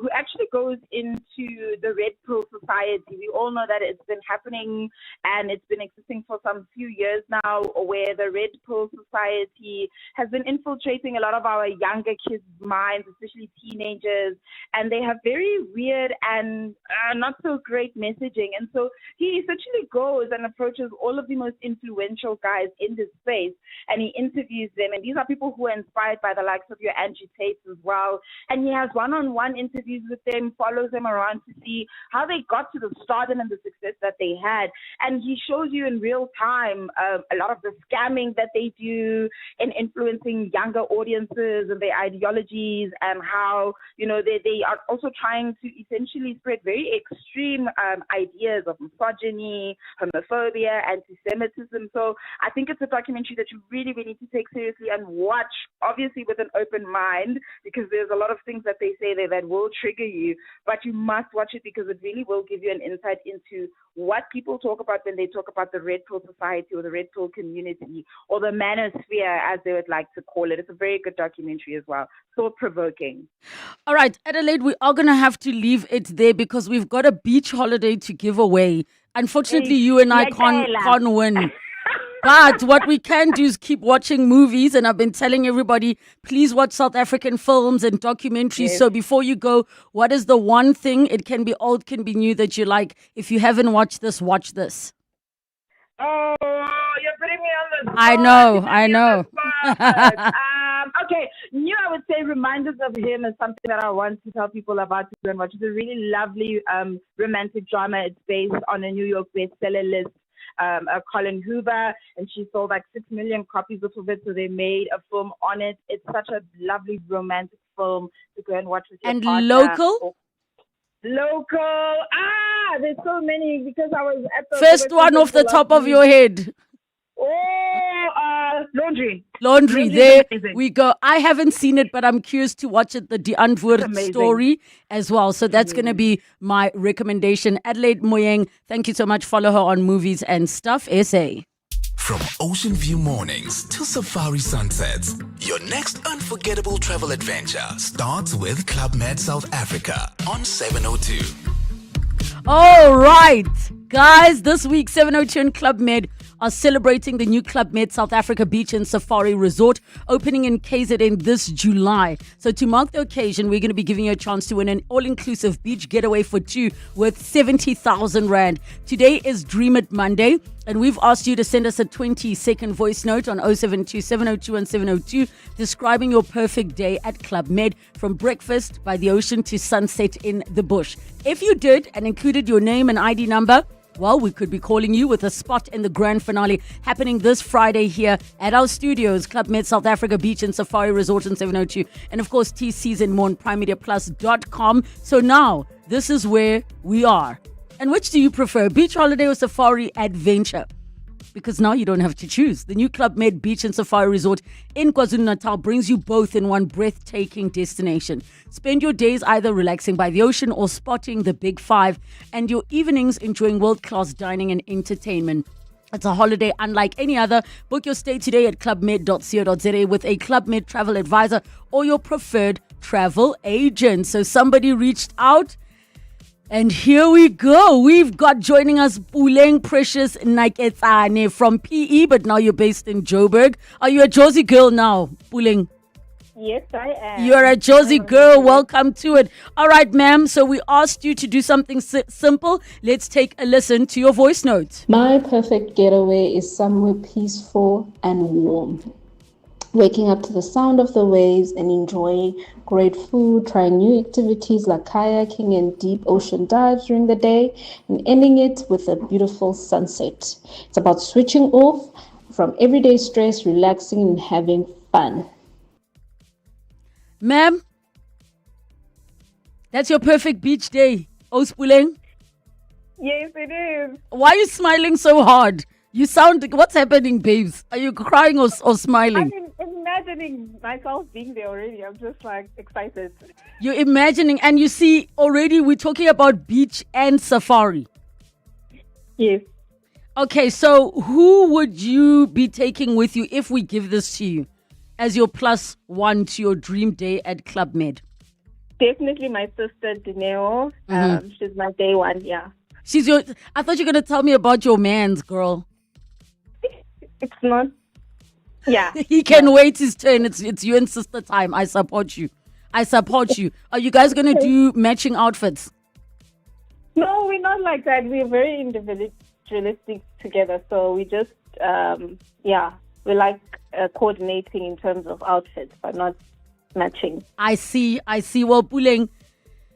who actually goes into the Red Pill Society. We all know that it's been happening and it's been existing for some few years now, where the Red Pill Society has been infiltrating a lot of our younger kids' minds, especially teenagers, and they have very weird and not so great messaging. And so he essentially goes and approaches all of the most influential guys in this space, and he interviews them. And these are people who are inspired by the likes of your Angie Tate as well. And he has one-on-one interviews with them, follows them around to see how they got to the stardom and the success that they had. And he shows you in real time a lot of the scamming that they do in influencing younger audiences and their ideologies, and how, they are also trying to essentially spread very extreme ideas of misogyny, homophobia, anti-Semitism. So I think it's a documentary that you really, really need to take seriously and watch, obviously with an open mind, because there's a lot of things that they say there that will trigger you, but you must watch it because it really will give you an insight into what people talk about when they talk about the Red Pill Society or the Red Pill community or the Manosphere, as they would like to call it. It's a very good documentary as well. Thought-provoking. All right, Adelaide, we are going to have to leave it there because we've got a beach holiday to give away. Unfortunately, you and I can't win. But what we can do is keep watching movies. And I've been telling everybody, please watch South African films and documentaries. Yes. So before you go, what is the one thing, it can be old, can be new, that you like? If you haven't watched this, watch this. Oh, you're putting me on the spot. I know. Okay, new, I would say Reminders of Him is something that I want to tell people about to go and watch. It's a really lovely romantic drama. It's based on a New York bestseller list. Colin Hoover, and she sold like 6 million copies of it, so they made a film on it. It's such a lovely romantic film to go and watch with your partner. And local, there's so many, because I was at the first one off the top of your head. Laundry, there we go. I haven't seen it, but I'm curious to watch it, the Deantwoord story as well. So that's going to be my recommendation. Adelaide Moyeng, thank you so much. Follow her on Movies and Stuff SA. From ocean view mornings to safari sunsets, your next unforgettable travel adventure starts with Club Med South Africa on 702. All right, guys, this week 702 and Club Med are celebrating the new Club Med South Africa Beach and Safari Resort opening in KZN this July. So to mark the occasion, we're going to be giving you a chance to win an all-inclusive beach getaway for two worth 70,000 Rand. Today is Dream It Monday. And we've asked you to send us a 20-second voice note on 072 702 and 702 describing your perfect day at Club Med, from breakfast by the ocean to sunset in the bush. If you did and included your name and ID number, well, we could be calling you with a spot in the grand finale happening this Friday here at our studios, Club Med South Africa Beach and Safari Resort in 702. And of course, TC's and more on primemediaplus.com. So now, this is where we are. And which do you prefer, beach holiday or safari adventure? Because now you don't have to choose. The new Club Med Beach and Safari Resort in KwaZulu-Natal brings you both in one breathtaking destination. Spend your days either relaxing by the ocean or spotting the Big Five, and your evenings enjoying world-class dining and entertainment. It's a holiday unlike any other. Book your stay today at clubmed.co.za with a Club Med travel advisor or your preferred travel agent. So somebody reached out. And here we go. We've got joining us Puleng Precious Naiketsane from PE, but now you're based in Joburg. Are you a Josie girl now, Puleng? Yes, I am. You're a Josie girl. Welcome to it. All right, ma'am. So we asked you to do something simple. Let's take a listen to your voice note. My perfect getaway is somewhere peaceful and warm. Waking up to the sound of the waves and enjoying great food, trying new activities like kayaking and deep ocean dives during the day, and ending it with a beautiful sunset. It's about switching off from everyday stress, relaxing and having fun. Ma'am, that's your perfect beach day, Ospuleng? Yes, it is. Why are you smiling so hard? You sound, what's happening, babes? Are you crying or smiling? I'm imagining myself being there already. I'm just like excited. You're imagining, and you see, already we're talking about beach and safari. Yes. Okay, so who would you be taking with you if we give this to you as your +1 to your dream day at Club Med? Definitely my sister, Dineo. She's my day one, yeah. She's your, I thought you were going to tell me about your man's, girl. It's not. Yeah. He can wait his turn. It's you and sister time. I support you. I support you. Are you guys going to do matching outfits? No, we're not like that. We're very individualistic together. So we just, we like coordinating in terms of outfits, but not matching. I see. Well, Puleng,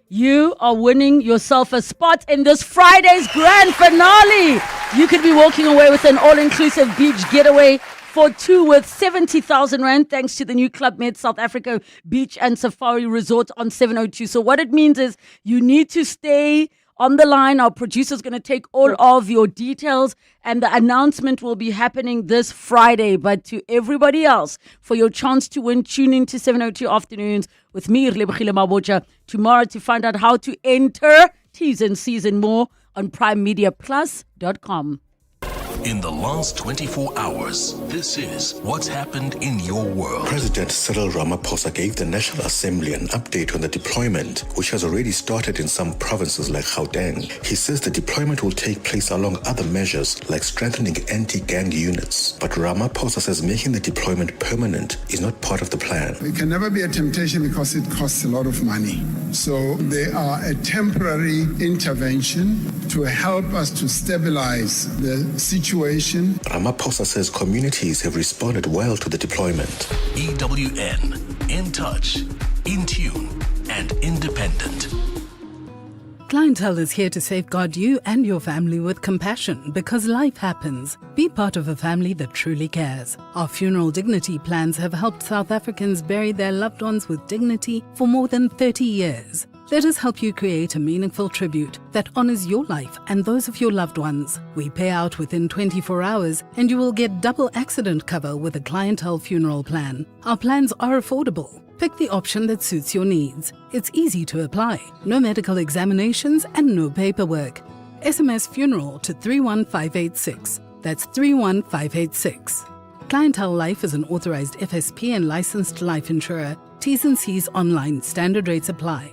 you are winning yourself a spot in this Friday's grand finale. You could be walking away with an all-inclusive beach getaway for two worth 70,000 Rand thanks to the new Club Med South Africa Beach and Safari Resort on 702. So what it means is you need to stay on the line. Our producer's going to take all of your details, and the announcement will be happening this Friday. But to everybody else, for your chance to win, tune in to 702 Afternoons with me, Relebogile Mabotja, tomorrow to find out how to enter. T's and C's and more on primemediaplus.com. In the last 24 hours, this is what's happened in your world. President Cyril Ramaphosa gave the National Assembly an update on the deployment, which has already started in some provinces like Gauteng. He says the deployment will take place along other measures like strengthening anti-gang units. But Ramaphosa says making the deployment permanent is not part of the plan. It can never be a temptation because it costs a lot of money. So they are a temporary intervention to help us to stabilize the situation. Ramaphosa says communities have responded well to the deployment. EWN, in touch, in tune, and independent. Clientele is here to safeguard you and your family with compassion because life happens. Be part of a family that truly cares. Our funeral dignity plans have helped South Africans bury their loved ones with dignity for more than 30 years. Let us help you create a meaningful tribute that honors your life and those of your loved ones. We pay out within 24 hours and you will get double accident cover with a clientele funeral plan. Our plans are affordable. Pick the option that suits your needs. It's easy to apply. No medical examinations and no paperwork. SMS funeral to 31586. That's 31586. Clientele Life is an authorized FSP and licensed life insurer. T's and C's online. Standard rates apply.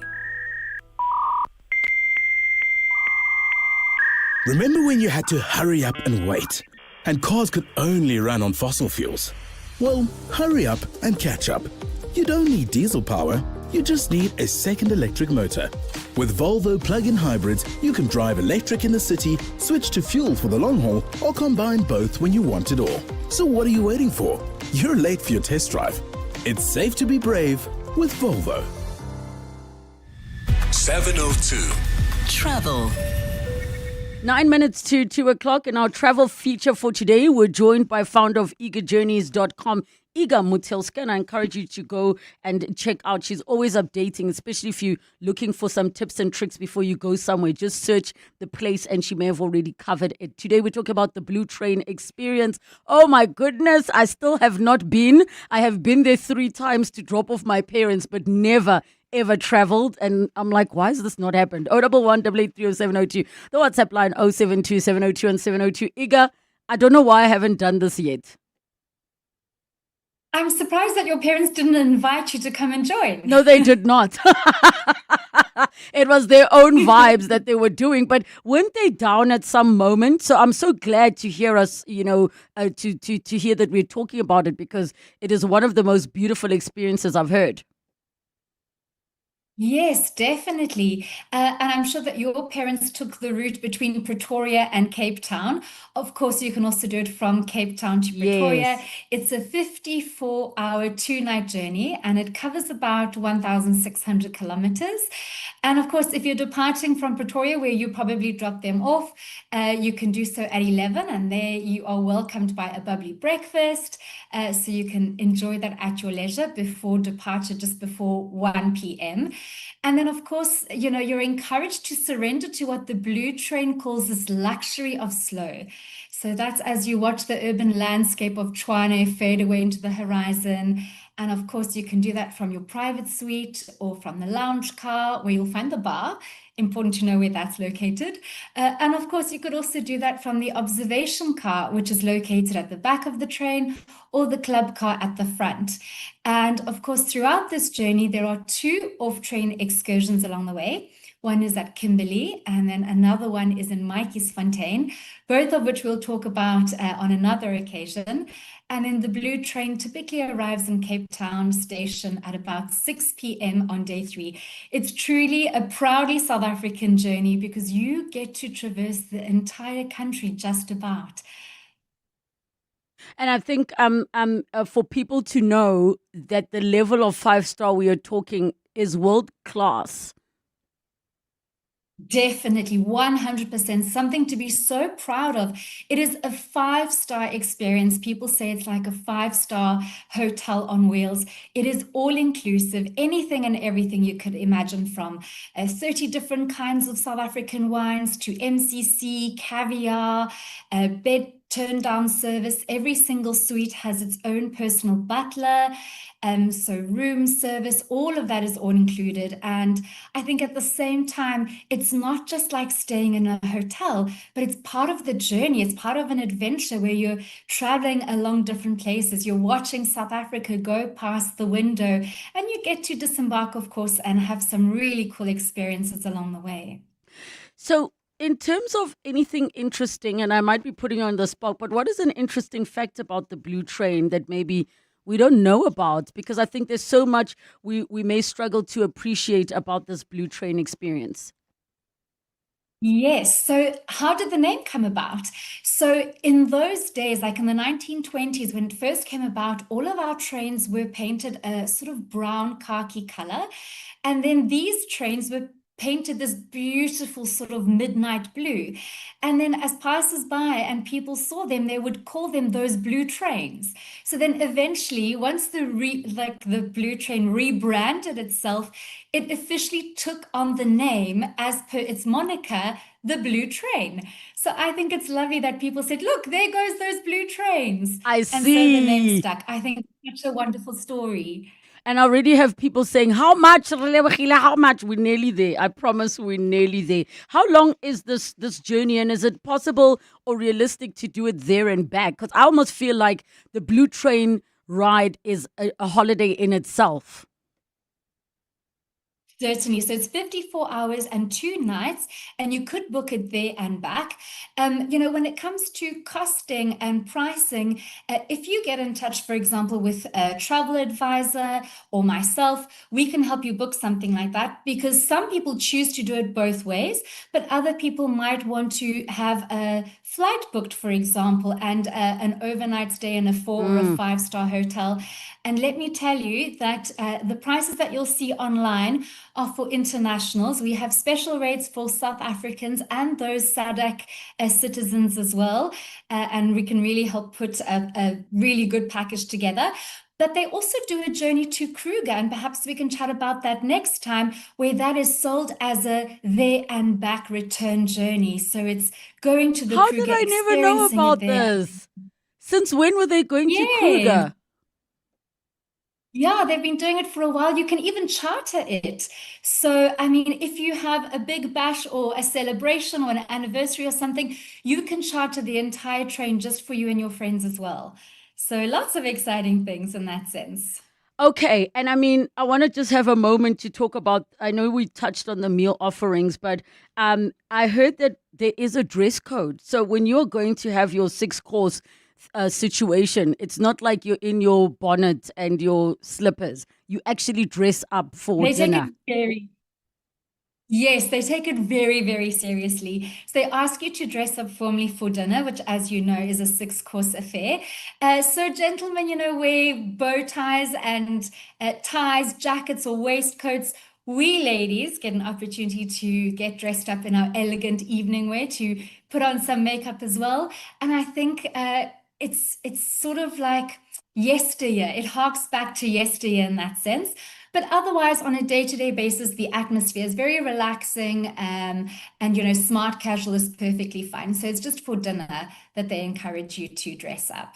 Remember when you had to hurry up and wait? and cars could only run on fossil fuels. Well, hurry up and catch up. You don't need diesel power, you just need a second electric motor. With Volvo plug-in hybrids, you can drive electric in the city, switch to fuel for the long haul, or combine both when you want it all. So what are you waiting for? You're late for your test drive. It's safe to be brave with Volvo. 702. Travel. 9 minutes to 2 o'clock. In our travel feature for today, we're joined by founder of eagerjourneys.com, Iga Mutelska, and I encourage you to go and check out. She's always updating, especially if you're looking for some tips and tricks before you go somewhere. Just search the place and she may have already covered it. Today we talk about the Blue Train experience. Oh my goodness, I still have not been. I have been there 3 times to drop off my parents, but never ever traveled, and I'm like, why has this not happened? 011-883-0702, the WhatsApp line 072-702 and 702. Iga, I don't know why I haven't done this yet. I'm surprised that your parents didn't invite you to come and join. No, they did not. It was their own vibes that they were doing, but weren't they down at some moment? So I'm so glad to hear us, to hear that we're talking about it, because it is one of the most beautiful experiences I've heard. Yes, definitely. And I'm sure that your parents took the route between Pretoria and Cape Town. Of course, you can also do it from Cape Town to Pretoria. Yes. It's a 54-hour, 2-night journey, and it covers about 1,600 kilometers. And of course, if you're departing from Pretoria, where you probably drop them off, you can do so at 11, and there you are welcomed by a bubbly breakfast. So you can enjoy that at your leisure before departure, just before 1 p.m. And then, of course, you're encouraged to surrender to what the Blue Train calls this luxury of slow. So that's as you watch the urban landscape of Tshwane fade away into the horizon. And of course, you can do that from your private suite or from the lounge car, where you'll find the bar. Important to know where that's located. And of course, you could also do that from the observation car, which is located at the back of the train, or the club car at the front. And of course, throughout this journey, there are 2 off-train excursions along the way. One is at Kimberley, and then another one is in Maatjiesfontein, both of which we'll talk about on another occasion. And then the Blue Train typically arrives in Cape Town station at about 6 p.m. on day 3. It's truly a proudly South African journey, because you get to traverse the entire country just about. And I think for people to know that the level of 5-star we are talking is world class. Definitely, 100%. Something to be so proud of. It is a 5-star experience. People say it's like a 5-star hotel on wheels. It is all inclusive, anything and everything you could imagine, from 30 different kinds of South African wines to MCC, caviar, bed turn down service. Every single suite has its own personal butler. So room service, all of that is all included. And I think at the same time, it's not just like staying in a hotel, but it's part of the journey. It's part of an adventure where you're traveling along different places. You're watching South Africa go past the window, and you get to disembark, of course, and have some really cool experiences along the way. So in terms of anything interesting, and I might be putting you on the spot, but what is an interesting fact about the Blue Train that maybe we don't know about? Because I think there's so much we may struggle to appreciate about this Blue Train experience. Yes. So how did the name come about? So in those days, like in the 1920s, when it first came about, all of our trains were painted a sort of brown khaki color. And then these trains were painted this beautiful sort of midnight blue. And then as passers by and people saw them, they would call them those blue trains. So then eventually, once the Blue Train rebranded itself, it officially took on the name, as per its moniker, the Blue Train. So I think it's lovely that people said, look, there goes those blue trains. I And so the see. name stuck. I think it's such a wonderful story. And I already have people saying, how much, Relebogile, how much? We're nearly there. I promise we're nearly there. How long is this journey, and is it possible or realistic to do it there and back? Because I almost feel like the Blue Train ride is a holiday in itself. Certainly. So it's 54 hours and 2 nights, and you could book it there and back. When it comes to costing and pricing, if you get in touch, for example, with a travel advisor or myself, we can help you book something like that, because some people choose to do it both ways, but other people might want to have a flight booked, for example, and an overnight stay in a 4 or a 5-star hotel. And let me tell you that the prices that you'll see online are for internationals. We have special rates for South Africans and those SADC citizens as well. And we can really help put a really good package together. But they also do a journey to Kruger, and perhaps we can chat about that next time, where that is sold as a there and back return journey. So it's going to the How Kruger, did I never know experiencing about it there. this? Since when were they going to Yeah. Kruger? Yeah, they've been doing it for a while. You can even charter it. So, I mean, if you have a big bash or a celebration or an anniversary or something, you can charter the entire train just for you and your friends as well. So, lots of exciting things in that sense. Okay, and I mean, I want to just have a moment to talk about, I know we touched on the meal offerings, but I heard that there is a dress code. So when you're going to have your 6-course situation, it's not like you're in your bonnet and your slippers. You actually dress up for They take dinner. it very Yes, they take it very, very seriously. So they ask you to dress up formally for dinner, which, as you know, is a 6-course affair. So gentlemen, wear bow ties and ties, jackets or waistcoats. We ladies get an opportunity to get dressed up in our elegant evening wear, to put on some makeup as well. And I think it's sort of like yesteryear. It harks back to yesteryear in that sense. But otherwise, on a day-to-day basis, the atmosphere is very relaxing, and smart casual is perfectly fine. So it's just for dinner that they encourage you to dress up.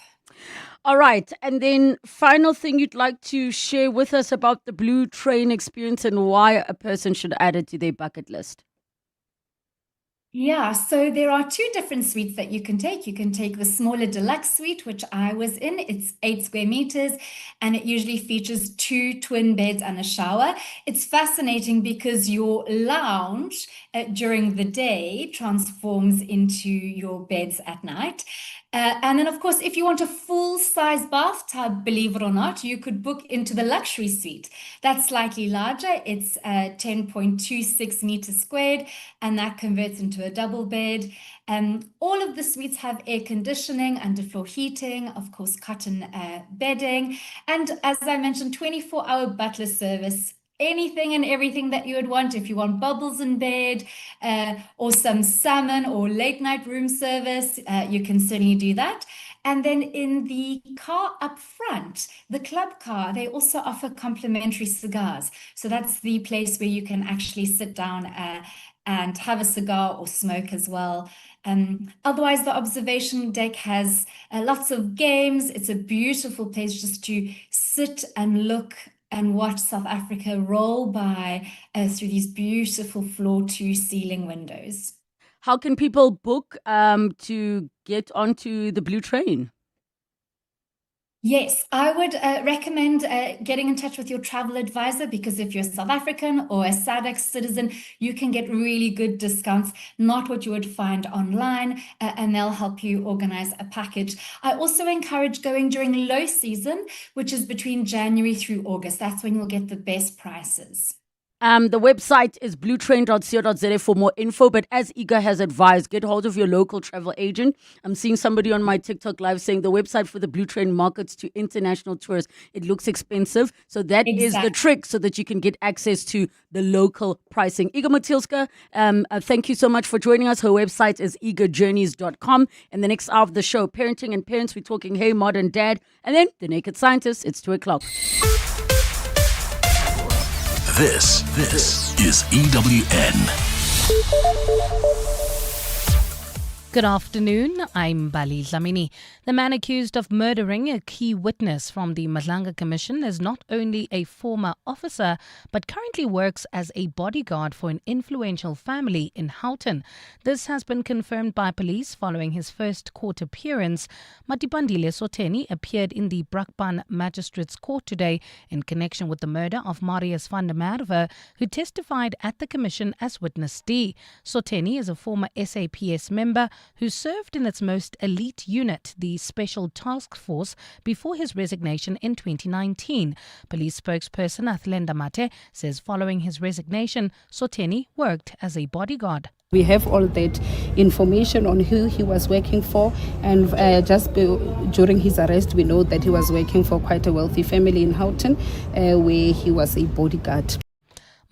All right. And then final thing you'd like to share with us about the Blue Train experience and why a person should add it to their bucket list. Yeah, so there are 2 different suites that you can take. You can take the smaller deluxe suite, which I was in. It's 8 square meters, and it usually features 2 twin beds and a shower. It's fascinating because your lounge during the day transforms into your beds at night. And then, of course, if you want a full-size bathtub, believe it or not, you could book into the luxury suite. That's slightly larger. It's 10.26 meters squared, and that converts into a double bed. All of the suites have air conditioning, underfloor heating, of course, cotton bedding, and as I mentioned, 24-hour butler service. Anything and everything that you would want. If you want bubbles in bed, or some salmon or late night room service, you can certainly do that. And then in the car up front, the club car, they also offer complimentary cigars. So that's the place where you can actually sit down and have a cigar or smoke as well. Otherwise, the observation deck has lots of games. It's a beautiful place just to sit and look and watch South Africa roll by through these beautiful floor-to-ceiling windows. How can people book to get onto the Blue Train? Yes, I would recommend getting in touch with your travel advisor, because if you're South African or a SADC citizen, you can get really good discounts, not what you would find online, and they'll help you organize a package. I also encourage going during low season, which is between January through August. That's when you'll get the best prices. The website is bluetrain.co.za for more info. But as Iga has advised, get hold of your local travel agent. I'm seeing somebody on my TikTok live saying the website for the Blue Train markets to international tourists. It looks expensive. So that is the trick, so that you can get access to the local pricing. Iga Matilska, thank you so much for joining us. Her website is igajourneys.com. And the next hour of the show, Parenting and Parents, we're talking Hey Modern Dad. And then The Naked Scientist. It's 2:00. This is EWN. Good afternoon, I'm Bali Dlamini. The man accused of murdering a key witness from the Madlanga Commission is not only a former officer, but currently works as a bodyguard for an influential family in Houghton. This has been confirmed by police following his first court appearance. Matipandile Soteni appeared in the Brakpan Magistrates Court today in connection with the murder of Marius van der Merwe, who testified at the commission as witness D. Soteni is a former SAPS member who served in its most elite unit, the Special Task Force, before his resignation in 2019. Police spokesperson Athlenda Mate says following his resignation, Soteni worked as a bodyguard. We have all that information on who he was working for, and during his arrest, we know that he was working for quite a wealthy family in Houghton, where he was a bodyguard.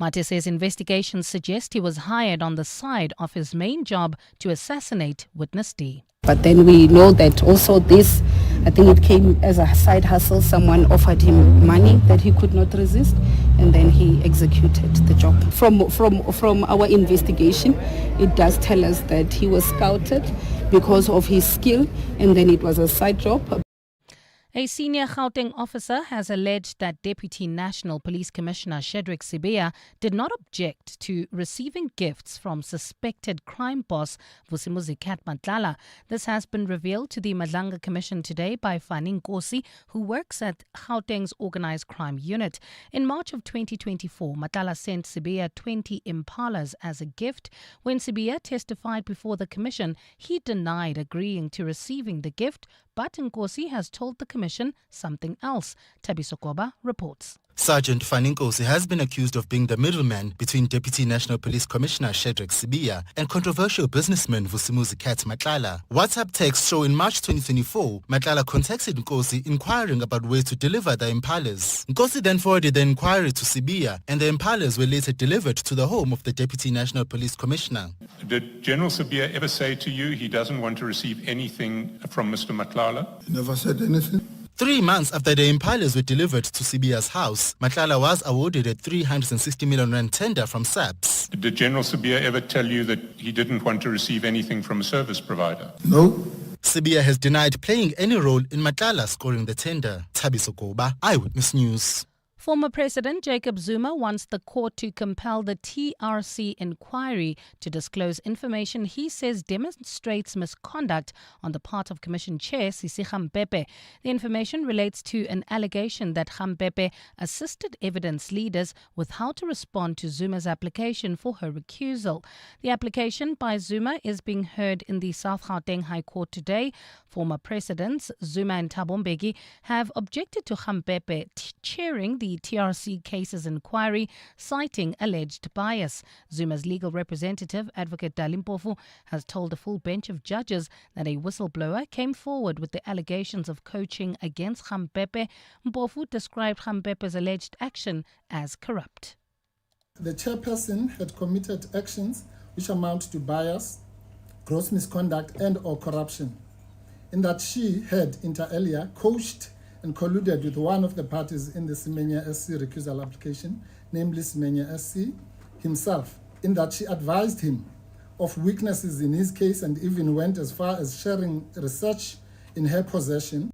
Mate says investigations suggest he was hired on the side of his main job to assassinate witness D. But then we know that also this, I think it came as a side hustle. Someone offered him money that he could not resist, and then he executed the job. From our investigation, it does tell us that he was scouted because of his skill, and then it was a side job. A senior Gauteng officer has alleged that Deputy National Police Commissioner Shedrick Sibiya did not object to receiving gifts from suspected crime boss Vusimuzi Matlala. This has been revealed to the Madlanga Commission today by Fani Nkosi, who works at Gauteng's Organised Crime Unit. In March of 2024, Matlala sent Sibiya 20 Impalas as a gift. When Sibiya testified before the commission, he denied agreeing to receiving the gift, but Nkosi has told the commission something else. Tabiso Koba reports. Sergeant Fani Nkosi has been accused of being the middleman between Deputy National Police Commissioner Shedrick Sibiya and controversial businessman Vusimuzi Matlala. WhatsApp texts show in March 2024, Matlala contacted Nkosi inquiring about ways to deliver the Impalas. Nkosi then forwarded the inquiry to Sibiya, and the Impalas were later delivered to the home of the Deputy National Police Commissioner. Did General Sibiya ever say to you he doesn't want to receive anything from Mr. Matlala? He never said anything. 3 months after the Impalas were delivered to Sibiya's house, Matlala was awarded a 360 million rand tender from SAPS. Did General Sibiya ever tell you that he didn't want to receive anything from a service provider? No. Sibiya has denied playing any role in Matlala scoring the tender. Tabiso Koba, Eyewitness News. Former President Jacob Zuma wants the court to compel the TRC inquiry to disclose information he says demonstrates misconduct on the part of Commission Chair Sisi Gampepe. The information relates to an allegation that Gampepe assisted evidence leaders with how to respond to Zuma's application for her recusal. The application by Zuma is being heard in the South Gauteng High Court today. Former presidents Zuma and Thabo Mbeki have objected to Gampepe chairing the TRC cases inquiry, citing alleged bias. Zuma's legal representative, Advocate Limpopo, has told a full bench of judges that a whistleblower came forward with the allegations of coaching against Gampepe. Mpofu described Gampepe's alleged action as corrupt. The chairperson had committed actions which amount to bias, gross misconduct and or corruption, in that she had inter alia coached and colluded with one of the parties in the Semenya SC recusal application, namely Semenya SC himself, in that she advised him of weaknesses in his case and even went as far as sharing research in her possession.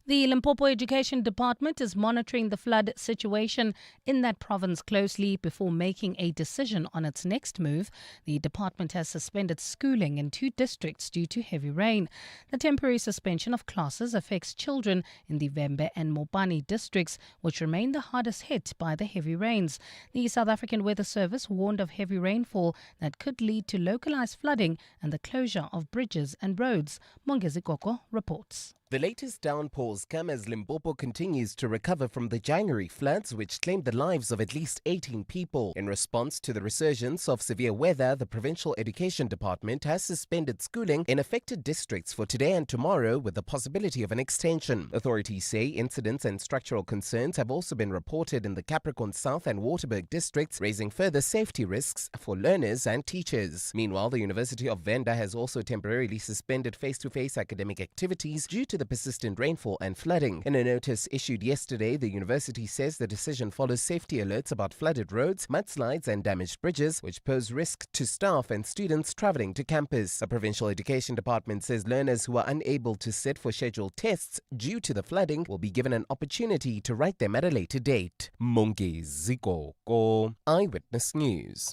The Limpopo Education Department is monitoring the flood situation in that province closely before making a decision on its next move. The department has suspended schooling in 2 districts due to heavy rain. The temporary suspension of classes affects children in the Vembe and Mopani districts, which remain the hardest hit by the heavy rains. The South African Weather Service warned of heavy rainfall that could lead to localized flooding and the closure of bridges and roads. Mongezi Koko reports. The latest downpours come as Limpopo continues to recover from the January floods, which claimed the lives of at least 18 people. In response to the resurgence of severe weather, the Provincial Education Department has suspended schooling in affected districts for today and tomorrow, with the possibility of an extension. Authorities say incidents and structural concerns have also been reported in the Capricorn South and Waterberg districts, raising further safety risks for learners and teachers. Meanwhile, the University of Venda has also temporarily suspended face-to-face academic activities due to the the persistent rainfall and flooding. In a notice issued yesterday, the university says the decision follows safety alerts about flooded roads, mudslides and damaged bridges, which pose risk to staff and students traveling to campus. The provincial education department says learners who are unable to sit for scheduled tests due to the flooding will be given an opportunity to write them at a later date. Monge Zikoko, Eyewitness News.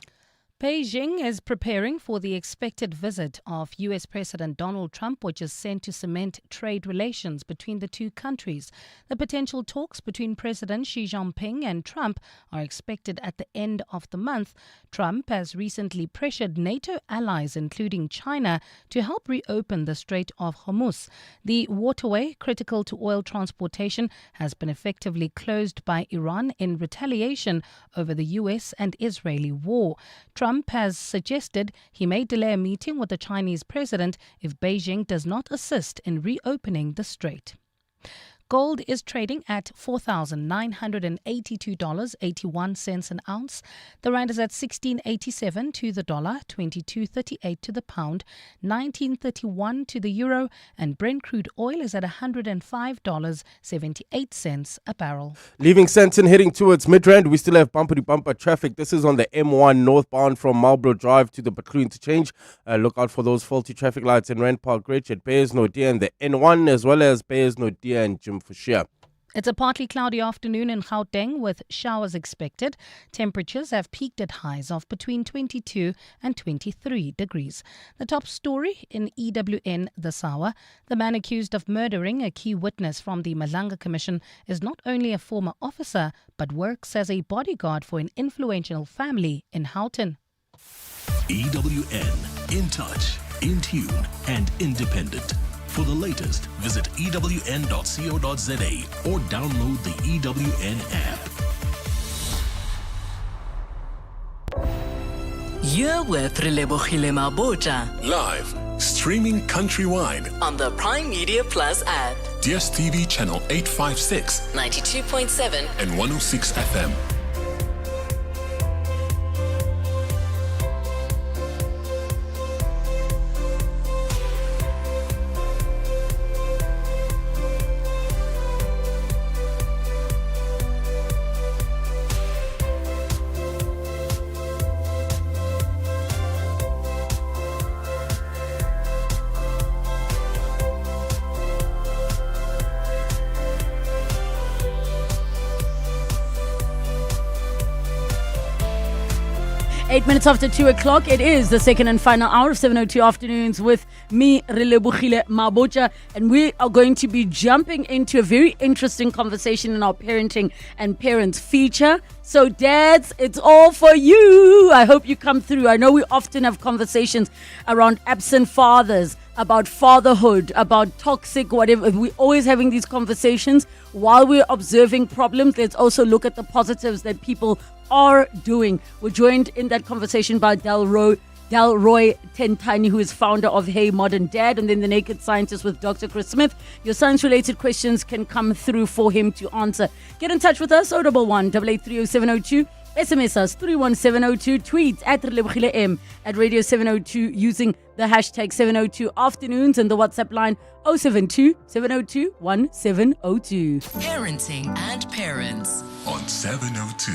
Beijing is preparing for the expected visit of U.S. President Donald Trump, which is sent to cement trade relations between the two countries. The potential talks between President Xi Jinping and Trump are expected at the end of the month. Trump has recently pressured NATO allies, including China, to help reopen the Strait of Hormuz. The waterway, critical to oil transportation, has been effectively closed by Iran in retaliation over the U.S. and Israeli war. Trump has suggested he may delay a meeting with the Chinese president if Beijing does not assist in reopening the strait. Gold is trading at $4,982.81 an ounce. The rand is at 16.87 to the dollar, 22.38 to the pound, 19.31 to the euro, and Brent crude oil is at $105.78 a barrel. Leaving Sandton heading towards Midrand, we still have bumper-to-bumper traffic. This is on the M1 northbound from Marlborough Drive to the Bacloon interchange. Look out for those faulty traffic lights in Rand Park Ridge at Bayers Nodia and the N1, as well as Bayers Nodia and Jim for sure. It's a partly cloudy afternoon in Gauteng with showers expected. Temperatures have peaked at highs of between 22 and 23 degrees. The top story in EWN this hour: the man accused of murdering a key witness from the Malanga Commission is not only a former officer but works as a bodyguard for an influential family in Houghton. EWN, in touch, in tune and independent. For the latest, visit ewn.co.za or download the EWN app. You're with Relebogile Mabotja Live, streaming countrywide on the Prime Media Plus app. DSTV channel 856, 92.7 and 106 FM. Eight minutes after 2 o'clock, it is the second and final hour of 7:02 afternoons with me, Relebogile Mabotja, and we are going to be jumping into a very interesting conversation in our parenting and parents feature. So dads, it's all for you. I hope you come through. I know we often have conversations around absent fathers, about fatherhood, about toxic whatever. We're always having these conversations. While we're observing problems, let's also look at the positives that people are doing. We're joined in that conversation by Delroy Tentani, who is founder of Hey Modern Dad, and then the Naked Scientist with Dr. Chris Smith. Your science-related questions can come through for him to answer. Get in touch with us, 011 883 0702. SMS us 31702, tweet at Relebogile M, at Radio 702 using the hashtag 702 afternoons, and the WhatsApp line 072 702 1702. Parenting and Parents on 702.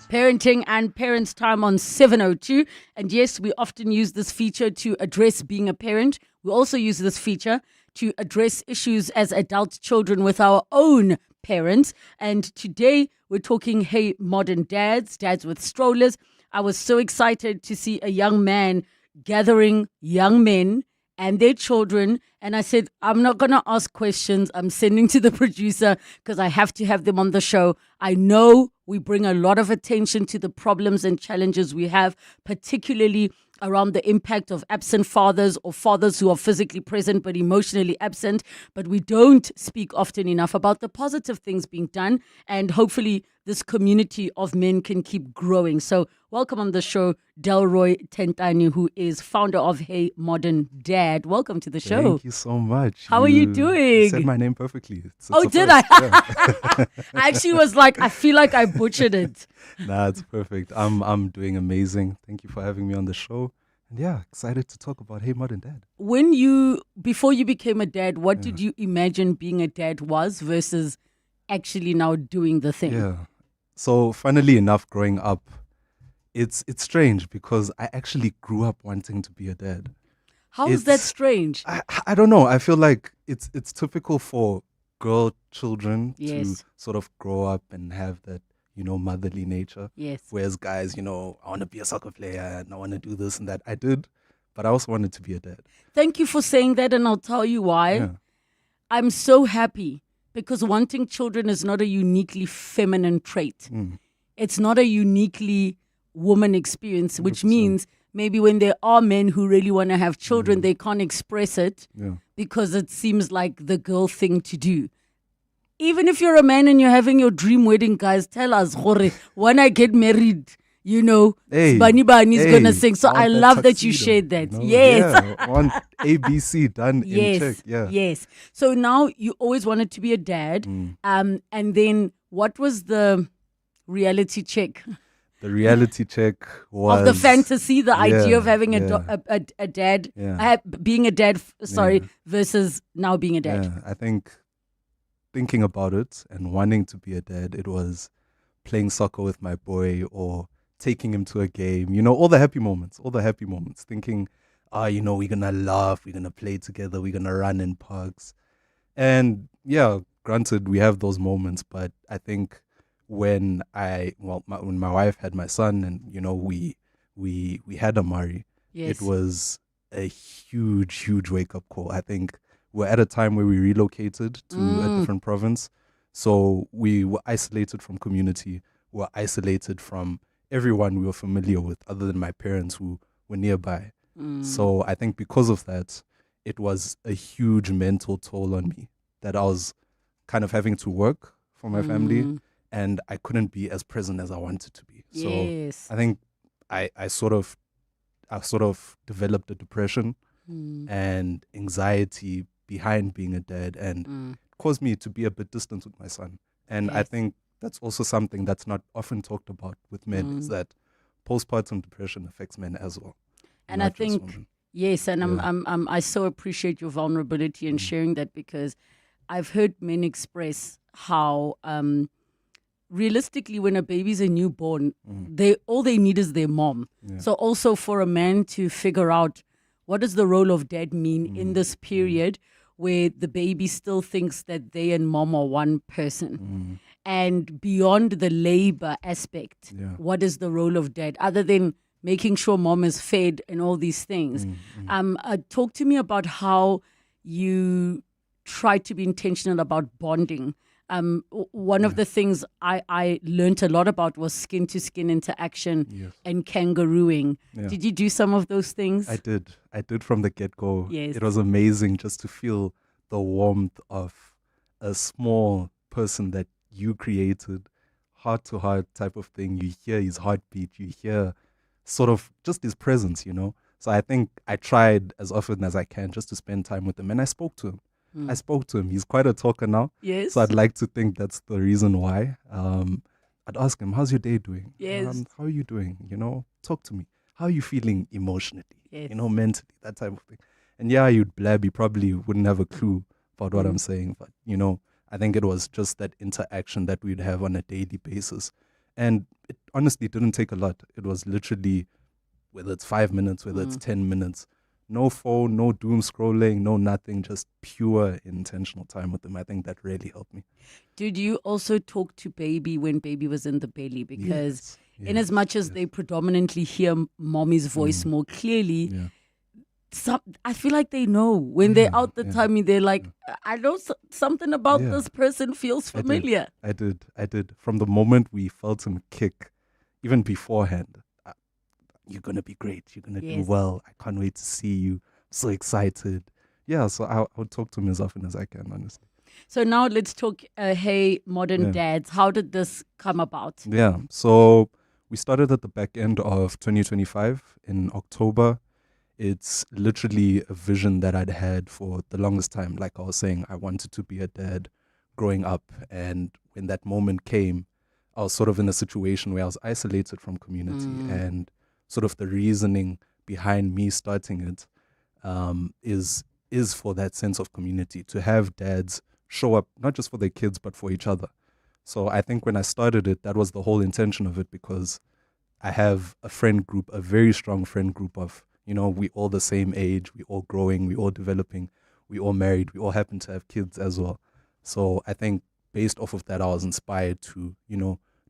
Parenting and Parents time on 702. And yes, we often use this feature to address being a parent. We also use this feature to address issues as adult children with our own parents. And today we're talking Hey Modern Dads, dads with strollers. I was so excited to see a young man gathering young men and their children. And I said, I'm not going to ask questions. I'm sending to the producer because I have to have them on the show. I know we bring a lot of attention to the problems and challenges we have, particularly around the impact of absent fathers or fathers who are physically present but emotionally absent. But we don't speak often enough about the positive things being done. And hopefully this community of men can keep growing. So welcome on the show, Delroy Tentani, who is founder of Hey Modern Dad. Welcome to the show. Thank you so much. How are you doing? You said my name perfectly. Did I? Yeah. I actually was like, I feel like I butchered it. Nah, it's perfect. I'm doing amazing. Thank you for having me on the show. And yeah, excited to talk about Hey Modern Dad. Before you became a dad, what did you imagine being a dad was versus actually now doing the thing? Yeah. So funnily enough, growing up, it's strange because I actually grew up wanting to be a dad. How is that strange? I don't know. I feel like it's typical for girl children to Yes. sort of grow up and have that, motherly nature. Yes. Whereas guys, I want to be a soccer player and I want to do this and that. I did, but I also wanted to be a dad. Thank you for saying that, and I'll tell you why. Yeah. I'm so happy because wanting children is not a uniquely feminine trait. It's not a uniquely woman experience, which 100%. means maybe when there are men who really want to have children, they can't express it because it seems like the girl thing to do. Even if you're a man and you're having your dream wedding, guys, tell us, Jorge, when I get married, Hey, Bani Bani is going to sing. So want I that love that you tuxedo, shared that. you know? Yes. Yeah, I want ABC done in check. Yeah. Yes. So now you always wanted to be a dad. And then what was the reality check? The reality check was Of the fantasy, the idea of having yeah. a dad, Yeah. being a dad, versus now being a dad. Yeah, I think thinking about it and wanting to be a dad, it was playing soccer with my boy or taking him to a game, all the happy moments, thinking, we're going to laugh, we're going to play together, we're going to run in parks. And yeah, granted, we have those moments, but I think when when my wife had my son and, we had Amari, Yes. it was a huge wake-up call. I think we're at a time where we relocated to a different province. So we were isolated from community. We were isolated from everyone we were familiar with other than my parents who were nearby. So I think because of that, it was a huge mental toll on me that I was kind of having to work for my family and I couldn't be as present as I wanted to be. Yes. So I think I sort of developed a depression and anxiety behind being a dad and caused me to be a bit distant with my son. And I Yes. think that's also something that's not often talked about with men is that postpartum depression affects men as well. And I not just think, women. yes, and I so appreciate your vulnerability and sharing that because I've heard men express how realistically when a baby's a newborn, all they need is their mom. Yeah. So also for a man to figure out what does the role of dad mean in this period where the baby still thinks that they and mom are one person. And beyond the labor aspect, what is the role of dad other than making sure mom is fed and all these things? Talk to me about how you try to be intentional about bonding. One of the things I learned a lot about was skin to skin interaction and kangarooing. Yeah. Did you do some of those things? I did from the get-go. Yes. It was amazing just to feel the warmth of a small person that you created, heart-to-heart type of thing. You hear his heartbeat. You hear sort of just his presence, So I think I tried as often as I can just to spend time with him. And I spoke to him. He's quite a talker now. Yes. So I'd like to think that's the reason why. I'd ask him, how's your day doing? Yes. How are you doing? Talk to me. How are you feeling emotionally? Yes. Mentally, that type of thing. And yeah, you'd blab. You probably wouldn't have a clue about what I'm saying. But, I think it was just that interaction that we'd have on a daily basis. And it honestly didn't take a lot. It was literally, whether it's 5 minutes, whether it's 10 minutes, no phone, no doom scrolling, no nothing, just pure intentional time with them. I think that really helped me. Did you also talk to baby when baby was in the belly? Because in as much as they predominantly hear mommy's voice more clearly, I feel like they know when they're out the tummy, they're like, I know something about this person feels familiar. I did. From the moment we felt him kick, even beforehand, you're going to be great. You're going to do well. I can't wait to see you. I'm so excited. Yeah, so I would talk to him as often as I can, honestly. So now let's talk, hey, modern dads. How did this come about? Yeah, so we started at the back end of 2025 in October. It's literally a vision that I'd had for the longest time. Like I was saying, I wanted to be a dad growing up. And when that moment came, I was sort of in a situation where I was isolated from community and sort of the reasoning behind me starting it is for that sense of community, to have dads show up not just for their kids but for each other. So I think when I started it, that was the whole intention of it, because I have a friend group, a very strong friend group of, we all the same age, we all growing, we all developing, we all married, we all happen to have kids as well. So I think based off of that, I was inspired to,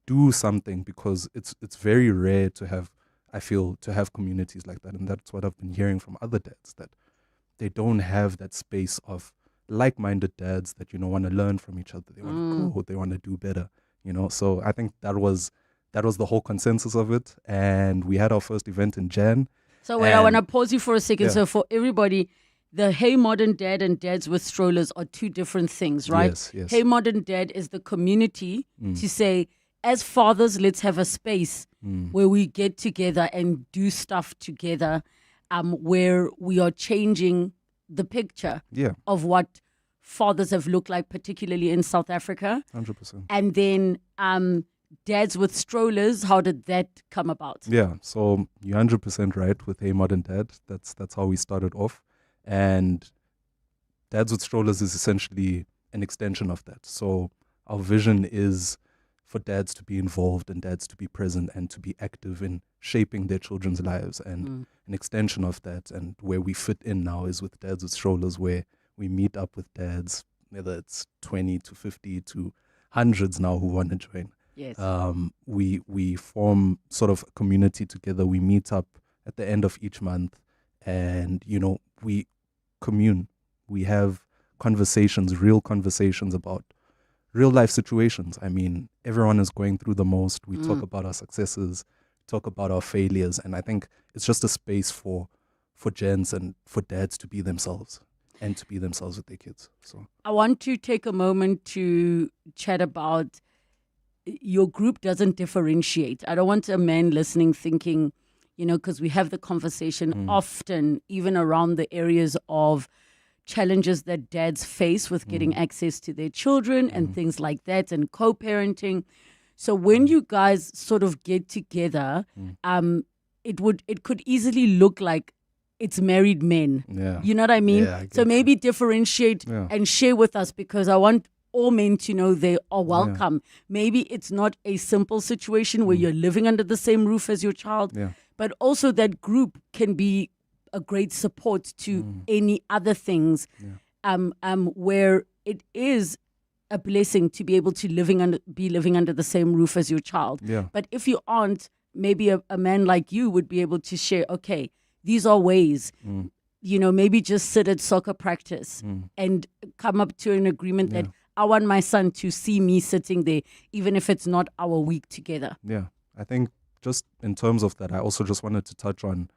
do something, because it's very rare to have, I feel, to have communities like that. And that's what I've been hearing from other dads, that they don't have that space of like-minded dads that, want to learn from each other. They want to grow, they want to do better, So I think that was the whole consensus of it. And we had our first event in Jan. So wait, I want to pause you for a second. Yeah. So for everybody, the Hey Modern Dad and Dads with Strollers are two different things, right? Yes. Hey Modern Dad is the community to say, as fathers, let's have a space where we get together and do stuff together, where we are changing the picture of what fathers have looked like, particularly in South Africa. 100%. And then Dads with Strollers, how did that come about? Yeah, so you're 100% right with Hey Modern Dad. That's how we started off. And Dads with Strollers is essentially an extension of that. So our vision is for dads to be involved and dads to be present and to be active in shaping their children's lives. And an extension of that, and where we fit in now, is with Dads with Strollers, where we meet up with dads, whether it's 20 to 50 to hundreds now who want to join. Yes. We form sort of a community together. We meet up at the end of each month, and we commune. We have conversations, real conversations about real life situations. I mean, everyone is going through the most. We talk about our successes, talk about our failures, and I think it's just a space for gents and for dads to be themselves and to be themselves with their kids. So I want to take a moment to chat about your group doesn't differentiate. I don't want a man listening thinking, because we have the conversation often, even around the areas of challenges that dads face with getting access to their children and things like that, and co-parenting. So when you guys sort of get together, it could easily look like it's married men. Yeah. You know what I mean? Yeah, I so get maybe differentiate and share with us, because I want all men to know they are welcome. Maybe it's not a simple situation where you're living under the same roof as your child, but also that group can be a great support to any other things, where it is a blessing to be able to be living under the same roof as your child. Yeah. But if you aren't, maybe a man like you would be able to share, okay, these are ways, maybe just sit at soccer practice and come up to an agreement that I want my son to see me sitting there, even if it's not our week together. Yeah, I think just in terms of that, I also just wanted to touch on,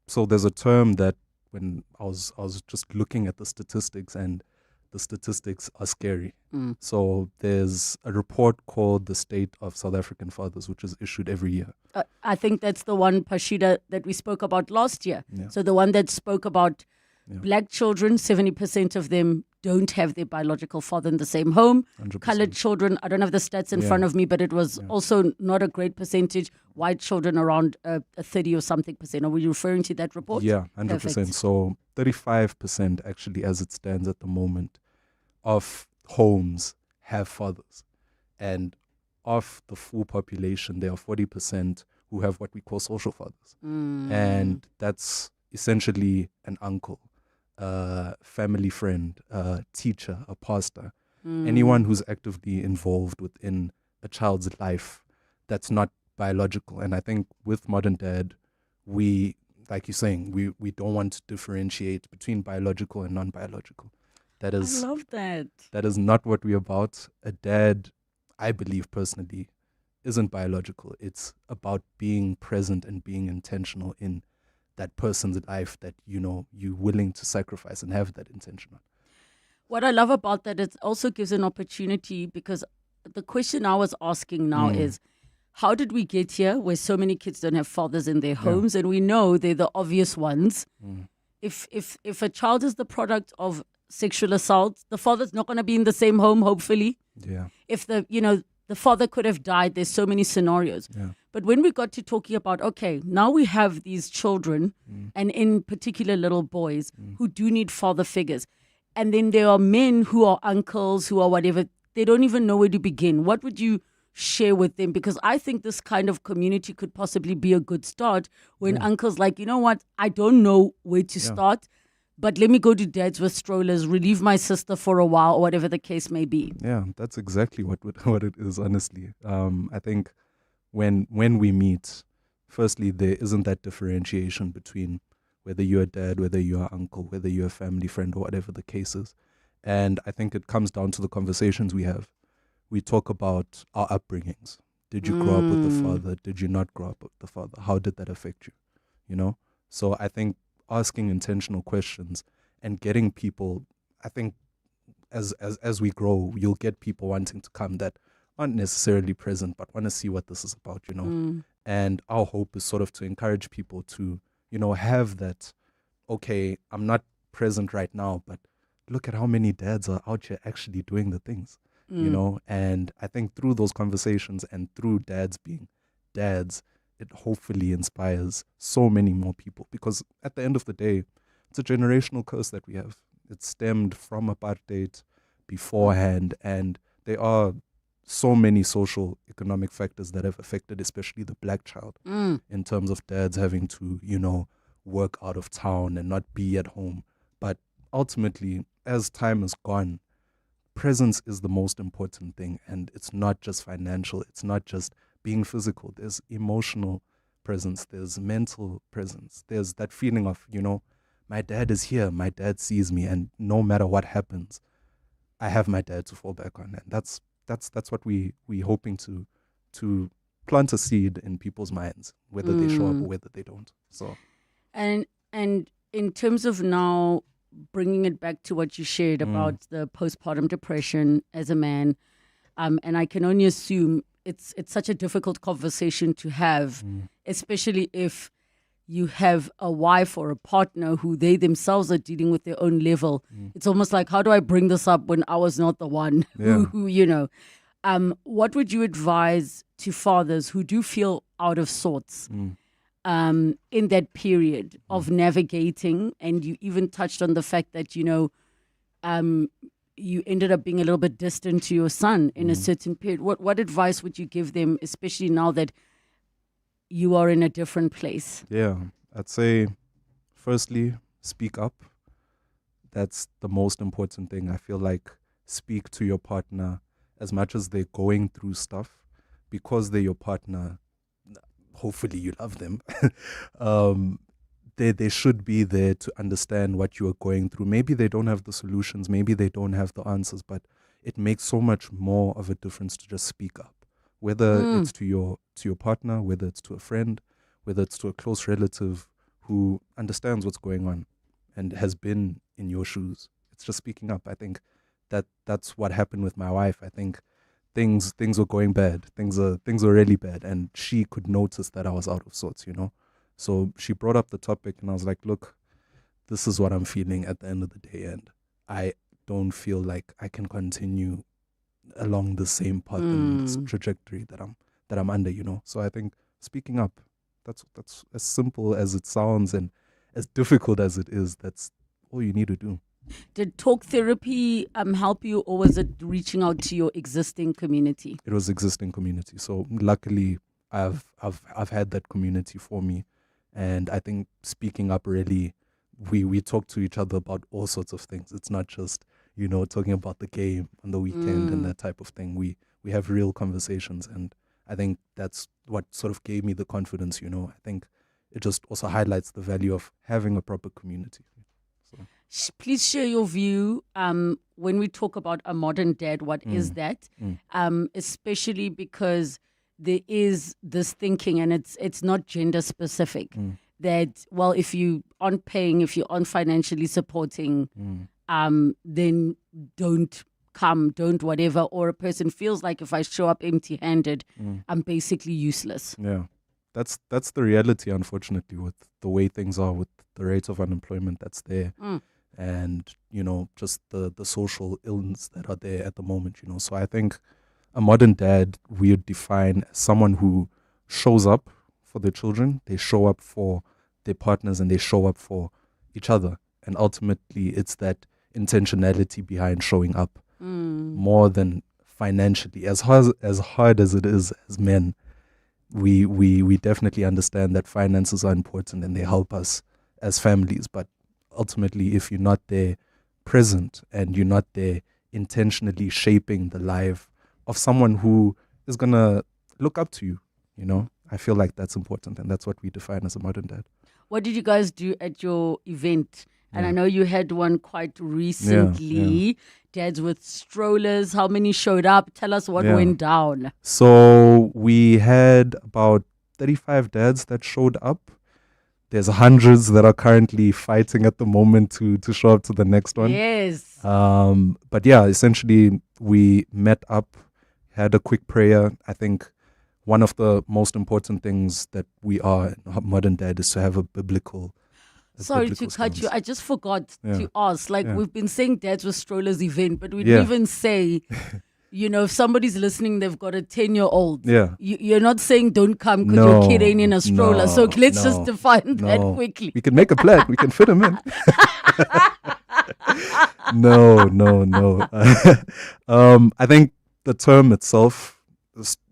so there's a term that when I was just looking at the statistics, and the statistics are scary. So there's a report called The State of South African Fathers, which is issued every year. I think that's the one, Pashida, that we spoke about last year. Yeah. So the one that spoke about black children, 70% of them don't have their biological father in the same home. 100%. Colored children, I don't have the stats in front of me, but it was also not a great percentage. White children around a 30 or something percent. Are we referring to that report? Yeah, 100%. Perfect. So 35% actually, as it stands at the moment, of homes have fathers. And of the full population, there are 40% who have what we call social fathers. And that's essentially an uncle, a family friend, a teacher, a pastor, anyone who's actively involved within a child's life that's not biological. And I think with Modern Dad, we, like you're saying, we don't want to differentiate between biological and non-biological. That is, I love that. That is not what we're about. A dad, I believe personally, isn't biological. It's about being present and being intentional in that person's life that, you're willing to sacrifice and have that intention on. What I love about that, it also gives an opportunity, because the question I was asking now is, how did we get here where so many kids don't have fathers in their homes? And we know they're the obvious ones. If a child is the product of sexual assault, the father's not going to be in the same home, hopefully. Yeah. If the father could have died, there's so many scenarios. Yeah. But when we got to talking about, okay, now we have these children, and in particular little boys, who do need father figures. And then there are men who are uncles, who are whatever. They don't even know where to begin. What would you share with them? Because I think this kind of community could possibly be a good start when uncles like, you know what, I don't know where to start, but let me go to dads with strollers, relieve my sister for a while, or whatever the case may be. Yeah, that's exactly what it is, honestly. I think when we meet, firstly, there isn't that differentiation between whether you're a dad, whether you're an uncle, whether you're a family friend, or whatever the case is. And I think it comes down to the conversations we have. We talk about our upbringings. Did you grow up with the father? Did you not grow up with the father? How did that affect you? You know? So I think asking intentional questions and getting people, I think as we grow, you'll get people wanting to come that aren't necessarily present but want to see what this is about, you know? And our hope is sort of to encourage people to, you know, have that, okay, I'm not present right now, but look at how many dads are out here actually doing the things, you know? And I think through those conversations and through dads being dads, it hopefully inspires so many more people, because at the end of the day, it's a generational curse that we have. It stemmed from apartheid beforehand, and there are so many social economic factors that have affected especially the black child in terms of dads having to, you know, work out of town and not be at home. But ultimately, as time has gone, presence is the most important thing, and it's not just financial, it's not just being physical. There's emotional presence, there's mental presence, there's that feeling of, you know, my dad is here, my dad sees me, and no matter what happens, I have my dad to fall back on. And that's what we hoping to plant a seed in people's minds, whether they show up or whether they don't. So and in terms of now bringing it back to what you shared about the postpartum depression as a man, and I can only assume it's such a difficult conversation to have, especially if you have a wife or a partner who they themselves are dealing with their own level. It's almost like, how do I bring this up when I was not the one who you know? What would you advise to fathers who do feel out of sorts in that period of navigating? And you even touched on the fact that, you know, you ended up being a little bit distant to your son in a certain period. What advice would you give them, especially now that you are in a different place? Yeah, I'd say, firstly, speak up. That's the most important thing. I feel like speak to your partner as much as they're going through stuff, because they're your partner. Hopefully you love them. They should be there to understand what you are going through. Maybe they don't have the solutions, maybe they don't have the answers, but it makes so much more of a difference to just speak up. Whether it's to your partner, whether it's to a friend, whether it's to a close relative who understands what's going on and has been in your shoes. It's just speaking up. I think that's what happened with my wife. I think things were going bad. Things were really bad, and she could notice that I was out of sorts, you know. So she brought up the topic, and I was like, look, this is what I'm feeling at the end of the day, and I don't feel like I can continue along the same path and this trajectory that I'm under, you know. So I think speaking up, that's as simple as it sounds and as difficult as it is. That's all you need to do. Did talk therapy help you, or was it reaching out to your existing community? It was existing community. So luckily, I've had that community for me, and I think speaking up really, we talk to each other about all sorts of things. It's not just, you know, talking about the game on the weekend and that type of thing. We have real conversations, and I think that's what sort of gave me the confidence, you know. I think it just also highlights the value of having a proper community. Please share your view when we talk about a modern dad. What is that? Especially because there is this thinking, and it's not gender specific, that, well, if you aren't paying, if you aren't financially supporting, then don't come, don't whatever. Or a person feels like, if I show up empty-handed, I'm basically useless. Yeah, that's the reality, unfortunately, with the way things are, with the rates of unemployment that's there. And, you know, just the social ills that are there at the moment, you know. So I think a modern dad we would define as someone who shows up for their children, they show up for their partners, and they show up for each other. And ultimately, it's that intentionality behind showing up more than financially. As hard as it is as men, we definitely understand that finances are important and they help us as families. But ultimately, if you're not there present and you're not there intentionally shaping the life of someone who is going to look up to you, you know, I feel like that's important, and that's what we define as a modern dad. What did you guys do at your event? And Yeah. I know you had one quite recently. Dads with strollers. How many showed up? Tell us what Yeah. went down. So we had about 35 dads that showed up. There's hundreds that are currently fighting at the moment to show up to the next one. Yes. But yeah, essentially we met up, had a quick prayer. I think one of the most important things that we are modern dad is to have a biblical. Sorry to cut you. I just forgot to ask. Like, Yeah. we've been saying dads with strollers event, but we Yeah. didn't even say, you know, if somebody's listening, they've got a 10-year-old. Yeah. You're not saying don't come because your kid ain't in a stroller. So let's just define that quickly. We can make a plan. We can fit him in. No. I think the term itself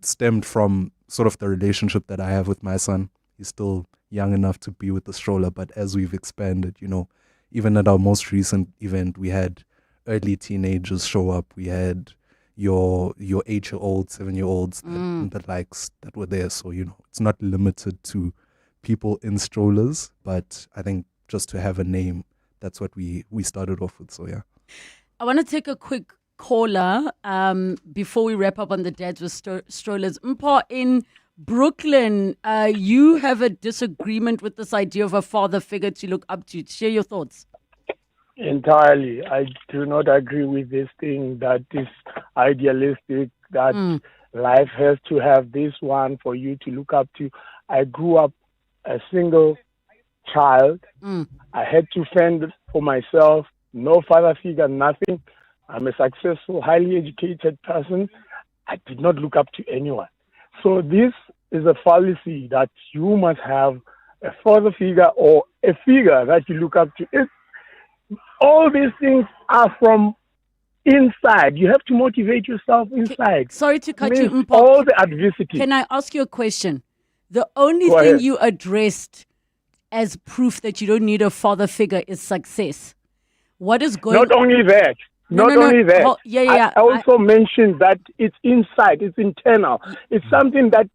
stemmed from sort of the relationship that I have with my son. He's still young enough to be with the stroller, but as we've expanded, you know, even at our most recent event, we had early teenagers show up. We had your 8-year-olds, 7-year-olds, the likes that were there. So, you know, it's not limited to people in strollers, but I think just to have a name, that's what we started off with. So, yeah. I want to take a quick caller before we wrap up on the dads with strollers. Mpa, in Brooklyn, you have a disagreement with this idea of a father figure to look up to. Share your thoughts. Entirely. I do not agree with this thing that is idealistic, that life has to have this one for you to look up to. I grew up a single child. I had to fend for myself, no father figure, nothing. I'm a successful, highly educated person. I did not look up to anyone. So this is a fallacy that you must have a father figure or a figure that you look up to. All these things are from inside. You have to motivate yourself inside. Sorry to cut you, Mpa. All the adversity. Can I ask you a question? The only Go thing ahead. you addressed as proof that you don't need a father figure is success. What is going Not only that. No, Not no, no. only that. Oh, yeah. I also mentioned that it's inside, it's internal. It's something that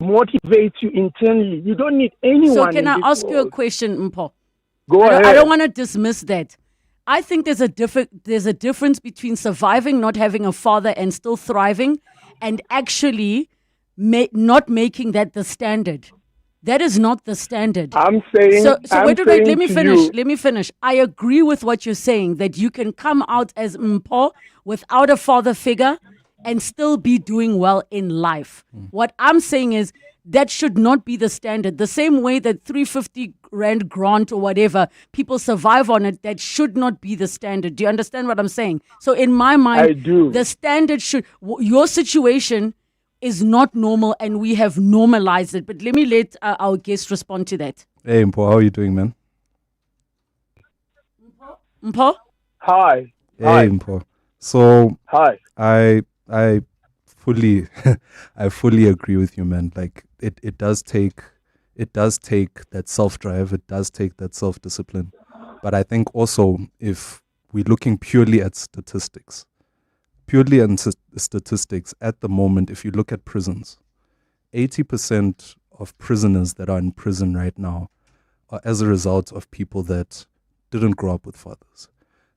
motivates you internally. You don't need anyone. So can in I this ask you a world. question, Mpo? Go ahead. I don't want to dismiss that. I think there's a difference between surviving, not having a father, and still thriving, and actually not making that the standard. That is not the standard. I'm saying. So I'm wait. saying Let me to finish. you- Let me finish. I agree with what you're saying, that you can come out as Mpo without a father figure and still be doing well in life. What I'm saying is that should not be the standard. The same way that 350 Rand grant or whatever, people survive on it, that should not be the standard. Do you understand what I'm saying? So in my mind, I do. the standard should, your situation is not normal and we have normalized it. But let me let our guest respond to that. Hey, Mpo, how are you doing, man? Mpo? Hi. Hey, Hi. Mpo. So, Hi. I fully, I fully agree with you, man. Like, it does take that self-drive. It does take that self-discipline. But I think also, if we're looking purely at statistics, at the moment, if you look at prisons, 80% of prisoners that are in prison right now are as a result of people that didn't grow up with fathers.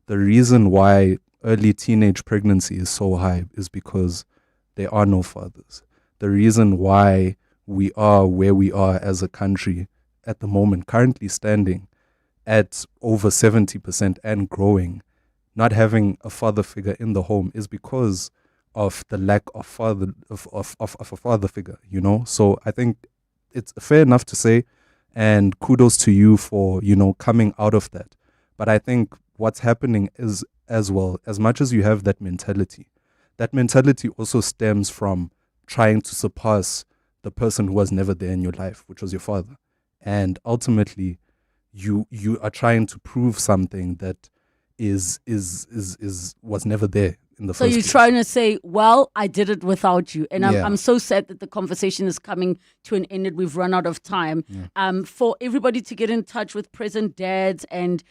The reason why early teenage pregnancy is so high is because there are no fathers. The reason why we are where we are as a country at the moment, currently standing at over 70% and growing, not having a father figure in the home, is because of the lack of a father figure, you know? So I think it's fair enough to say, and kudos to you for, you know, coming out of that. But I think what's happening is, as well, as much as you have that mentality also stems from trying to surpass the person who was never there in your life, which was your father. And ultimately, you are trying to prove something that was never there in the So first you're place. trying to say, well, I did it without you. And Yeah. I'm so sad that the conversation is coming to an end and we've run out of time. For everybody to get in touch with present dads and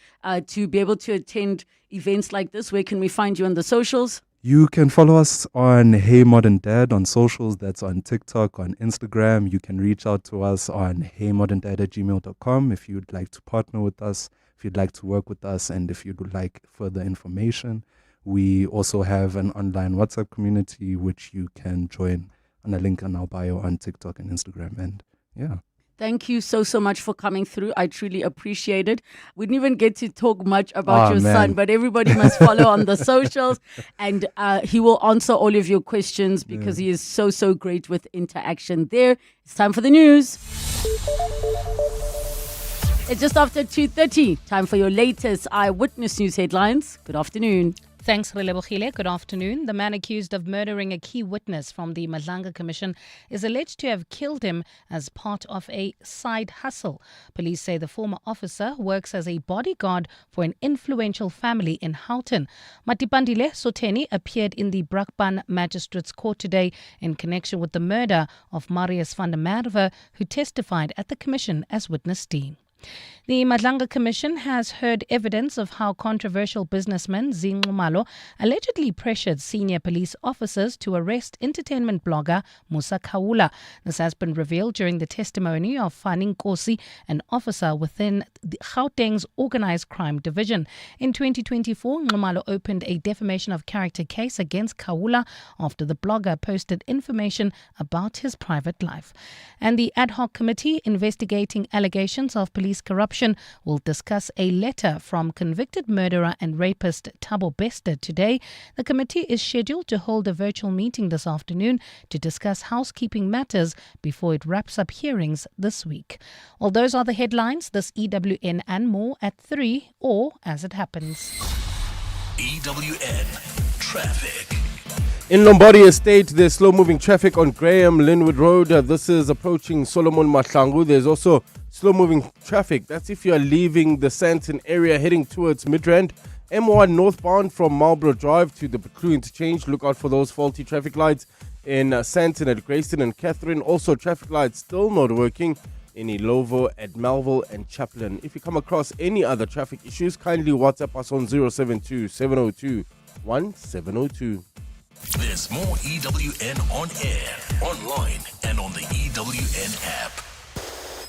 to be able to attend events like this, where can we find you on the socials? You can follow us on Hey Modern Dad on socials. That's on TikTok, on Instagram. You can reach out to us on heymoderndad@gmail.com if you'd like to partner with us, if you'd like to work with us, and if you'd like further information. We also have an online WhatsApp community which you can join on a link in our bio on TikTok and Instagram. And yeah. Thank you so much for coming through. I truly appreciate it. We didn't even get to talk much about your son, but everybody must follow on the socials, and he will answer all of your questions because he is so great with interaction there. It's time for the news. It's just after 2:30. Time for your latest Eyewitness News headlines. Good afternoon. Thanks, Relebogile. Good afternoon. The man accused of murdering a key witness from the Madlanga Commission is alleged to have killed him as part of a side hustle. Police say the former officer works as a bodyguard for an influential family in Houghton. Matipandile Soteni appeared in the Brakpan Magistrates Court today in connection with the murder of Marius van der Merwe, who testified at the commission as witness D. The Madlanga Commission has heard evidence of how controversial businessman Zuma allegedly pressured senior police officers to arrest entertainment blogger Musa Kaula. This has been revealed during the testimony of Fani Nkosi, an officer within Gauteng's Organised Crime Division. In 2024, Zuma opened a defamation of character case against Kaula after the blogger posted information about his private life. And the ad hoc committee investigating allegations of police corruption will discuss a letter from convicted murderer and rapist Thabo Bester today. The committee is scheduled to hold a virtual meeting this afternoon to discuss housekeeping matters before it wraps up hearings this week. Well, those are the headlines. This EWN and more at 3 or as it happens. EWN Traffic. In Lombardy Estate, there's slow-moving traffic on Graham Linwood Road. This is approaching Solomon Mahlangu. There's also slow-moving traffic. That's if you are leaving the Sandton area heading towards Midrand. M1 northbound from Marlborough Drive to the Beclue interchange. Look out for those faulty traffic lights in Sandton at Grayston and Catherine. Also, traffic lights still not working in Ilovo at Melville and Chaplin. If you come across any other traffic issues, kindly WhatsApp us on 072 702 1702. There's more EWN on air, online, and on the EWN app.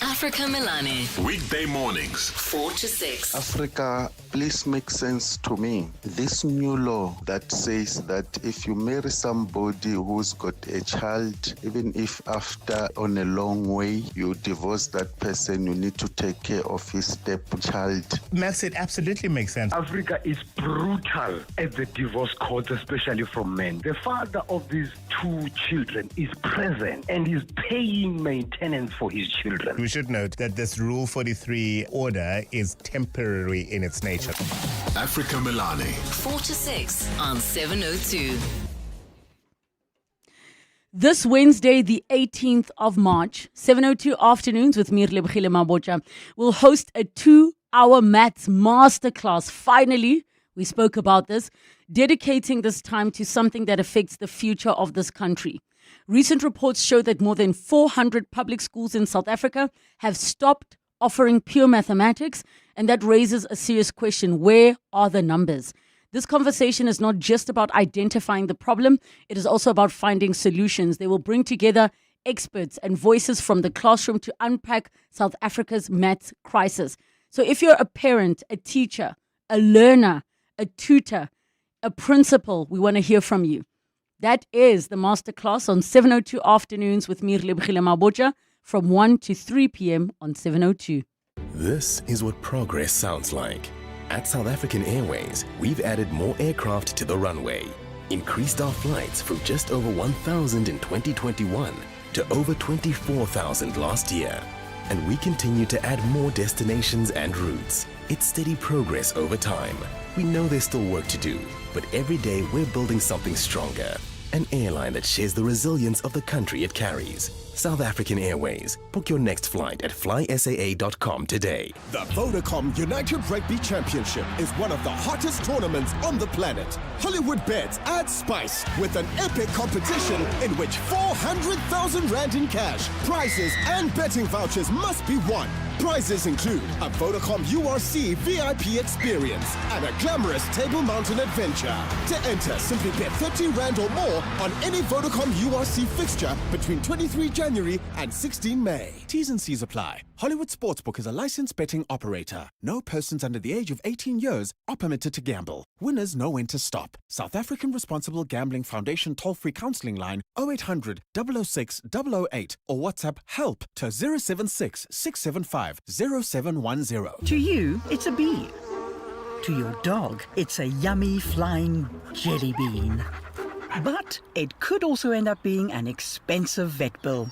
Africa Milani. Weekday mornings, 4 to 6. Africa, please make sense to me. This new law that says that if you marry somebody who's got a child, even if after on a long way you divorce that person, you need to take care of his stepchild. Max, it absolutely makes sense. Africa is brutal at the divorce courts, especially from men. The father of these two children is present and is paying maintenance for his children. We should note that this Rule 43 order is temporary in its nature. Africa Milani. 4 to 6 on 702. This Wednesday, the 18th of March, 702 Afternoons with me, Relebogile Mabotja, will host a 2-hour maths masterclass. Finally, we spoke about this, dedicating this time to something that affects the future of this country. Recent reports show that more than 400 public schools in South Africa have stopped offering pure mathematics, and that raises a serious question. Where are the numbers? This conversation is not just about identifying the problem, it is also about finding solutions. They will bring together experts and voices from the classroom to unpack South Africa's maths crisis. So if you're a parent, a teacher, a learner, a tutor, a principal, we want to hear from you. That is the masterclass on 702 Afternoons with me, Relebogile Mabotja, from 1 to 3 p.m. on 702. This is what progress sounds like. At South African Airways, we've added more aircraft to the runway, increased our flights from just over 1,000 in 2021 to over 24,000 last year. And we continue to add more destinations and routes. It's steady progress over time. We know there's still work to do, but every day we're building something stronger. An airline that shares the resilience of the country it carries. South African Airways. Book your next flight at flysaa.com today. The Vodacom United Rugby Championship is one of the hottest tournaments on the planet. Hollywood Bets adds spice with an epic competition in which 400,000 rand in cash, prizes and betting vouchers must be won. Prizes include a Vodacom URC VIP experience and a glamorous Table Mountain adventure. To enter, simply bet 30 Rand or more on any Vodacom URC fixture between 23 January and 16 May. T's and C's apply. Hollywood Sportsbook is a licensed betting operator. No persons under the age of 18 years are permitted to gamble. Winners know when to stop. South African Responsible Gambling Foundation toll-free counseling line 0800 006 008 or WhatsApp help to 076 675 0710. To you, it's a bee. To your dog, it's a yummy flying jelly bean. But it could also end up being an expensive vet bill.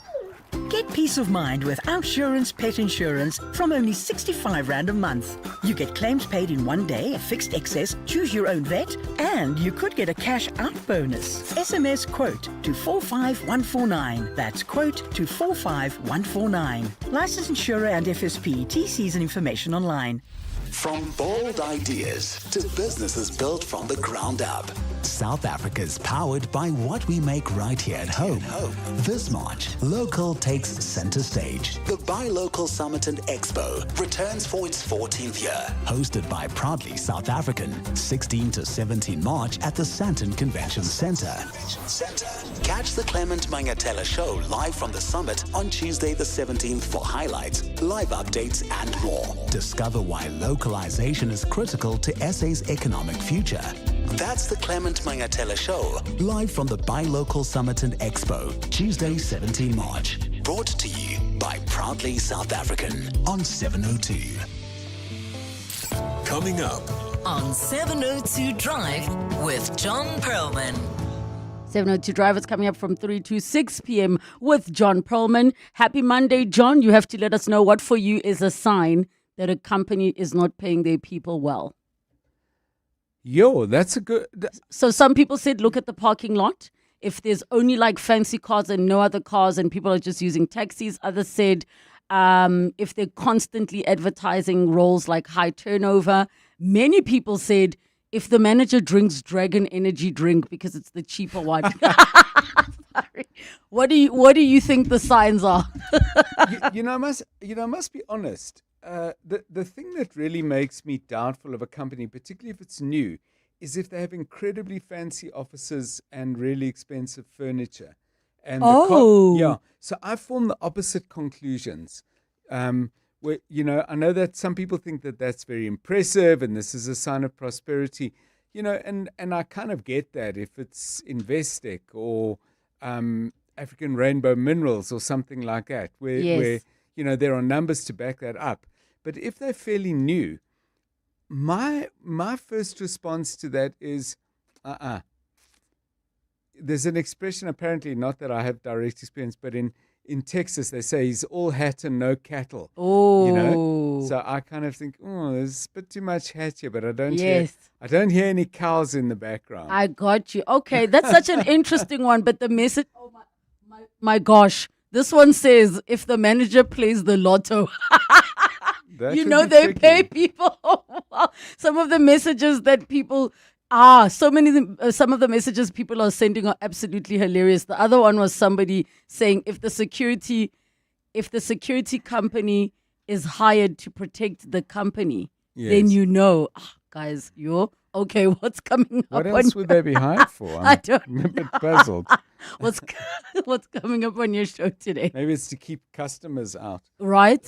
Get peace of mind with Outsurance Pet Insurance from only 65 Rand a month. You get claims paid in one day, a fixed excess, choose your own vet, and you could get a cash out bonus. SMS quote to 45149. That's quote to 45149. Licensed insurer and FSP. TCs and information online. From bold ideas to businesses built from the ground up, South Africa's powered by what we make right here at home. This March, local takes center stage. The Buy Local Summit and Expo returns for its 14th year. Hosted by Proudly South African, 16 to 17 March at the Sandton Convention Center. Catch the Clement Mangatela show live from the summit on Tuesday the 17th for highlights, live updates and more. Discover why localization is critical to SA's economic future. That's the Clement Mangatela show, live from the Buy Local Summit and Expo, Tuesday 17 March. Brought to you by Proudly South African on 702. Coming up on 702 Drive with John Perlman. 702 Drive is coming up from 3 to 6 p.m. with John Perlman. Happy Monday, John. You have to let us know what for you is a sign that a company is not paying their people well. Yo, that's a good... So some people said, look at the parking lot. If there's only like fancy cars and no other cars and people are just using taxis. Others said, if they're constantly advertising roles like high turnover. Many people said, if the manager drinks Dragon Energy drink because it's the cheaper one. Sorry. What do you think the signs are? I must be honest. The thing that really makes me doubtful of a company, particularly if it's new, is if they have incredibly fancy offices and really expensive furniture. And so I've formed the opposite conclusions. Where, I know that some people think that that's very impressive and this is a sign of prosperity, and I kind of get that if it's Investec or African Rainbow Minerals or something like that, where there are numbers to back that up. But if they're fairly new, my first response to that is, There's an expression, apparently, not that I have direct experience, but in Texas, they say he's all hat and no cattle. Oh. So I kind of think, there's a bit too much hat here, but I don't hear any cows in the background. I got you. Okay, that's such an interesting one, but the message, my gosh, this one says, if the manager plays the lotto, they pay people. Some of the messages that people... some of the messages people are sending are absolutely hilarious. The other one was somebody saying if the security company is hired to protect the company, then guys, okay, what's coming up? What else would they be hired for? I don't know. I'm a bit puzzled. What's coming up on your show today? Maybe it's to keep customers out. Right.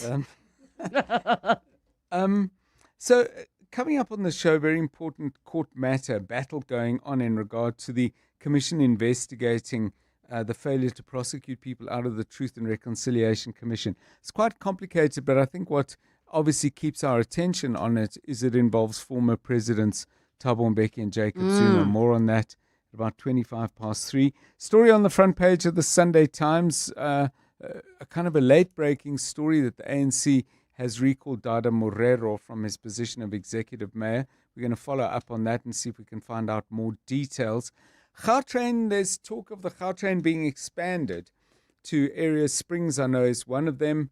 So coming up on the show, very important court matter, battle going on in regard to the commission investigating the failure to prosecute people out of the Truth and Reconciliation Commission. It's quite complicated, but I think what obviously keeps our attention on it is it involves former presidents Thabo Mbeki and Jacob Zuma. More on that at about 3:25. Story on the front page of the Sunday Times, a kind of a late-breaking story that the ANC has recalled Dada Morero from his position of executive mayor. We're going to follow up on that and see if we can find out more details. Gautrain, there's talk of the Gautrain being expanded to areas. Springs, I know, is one of them.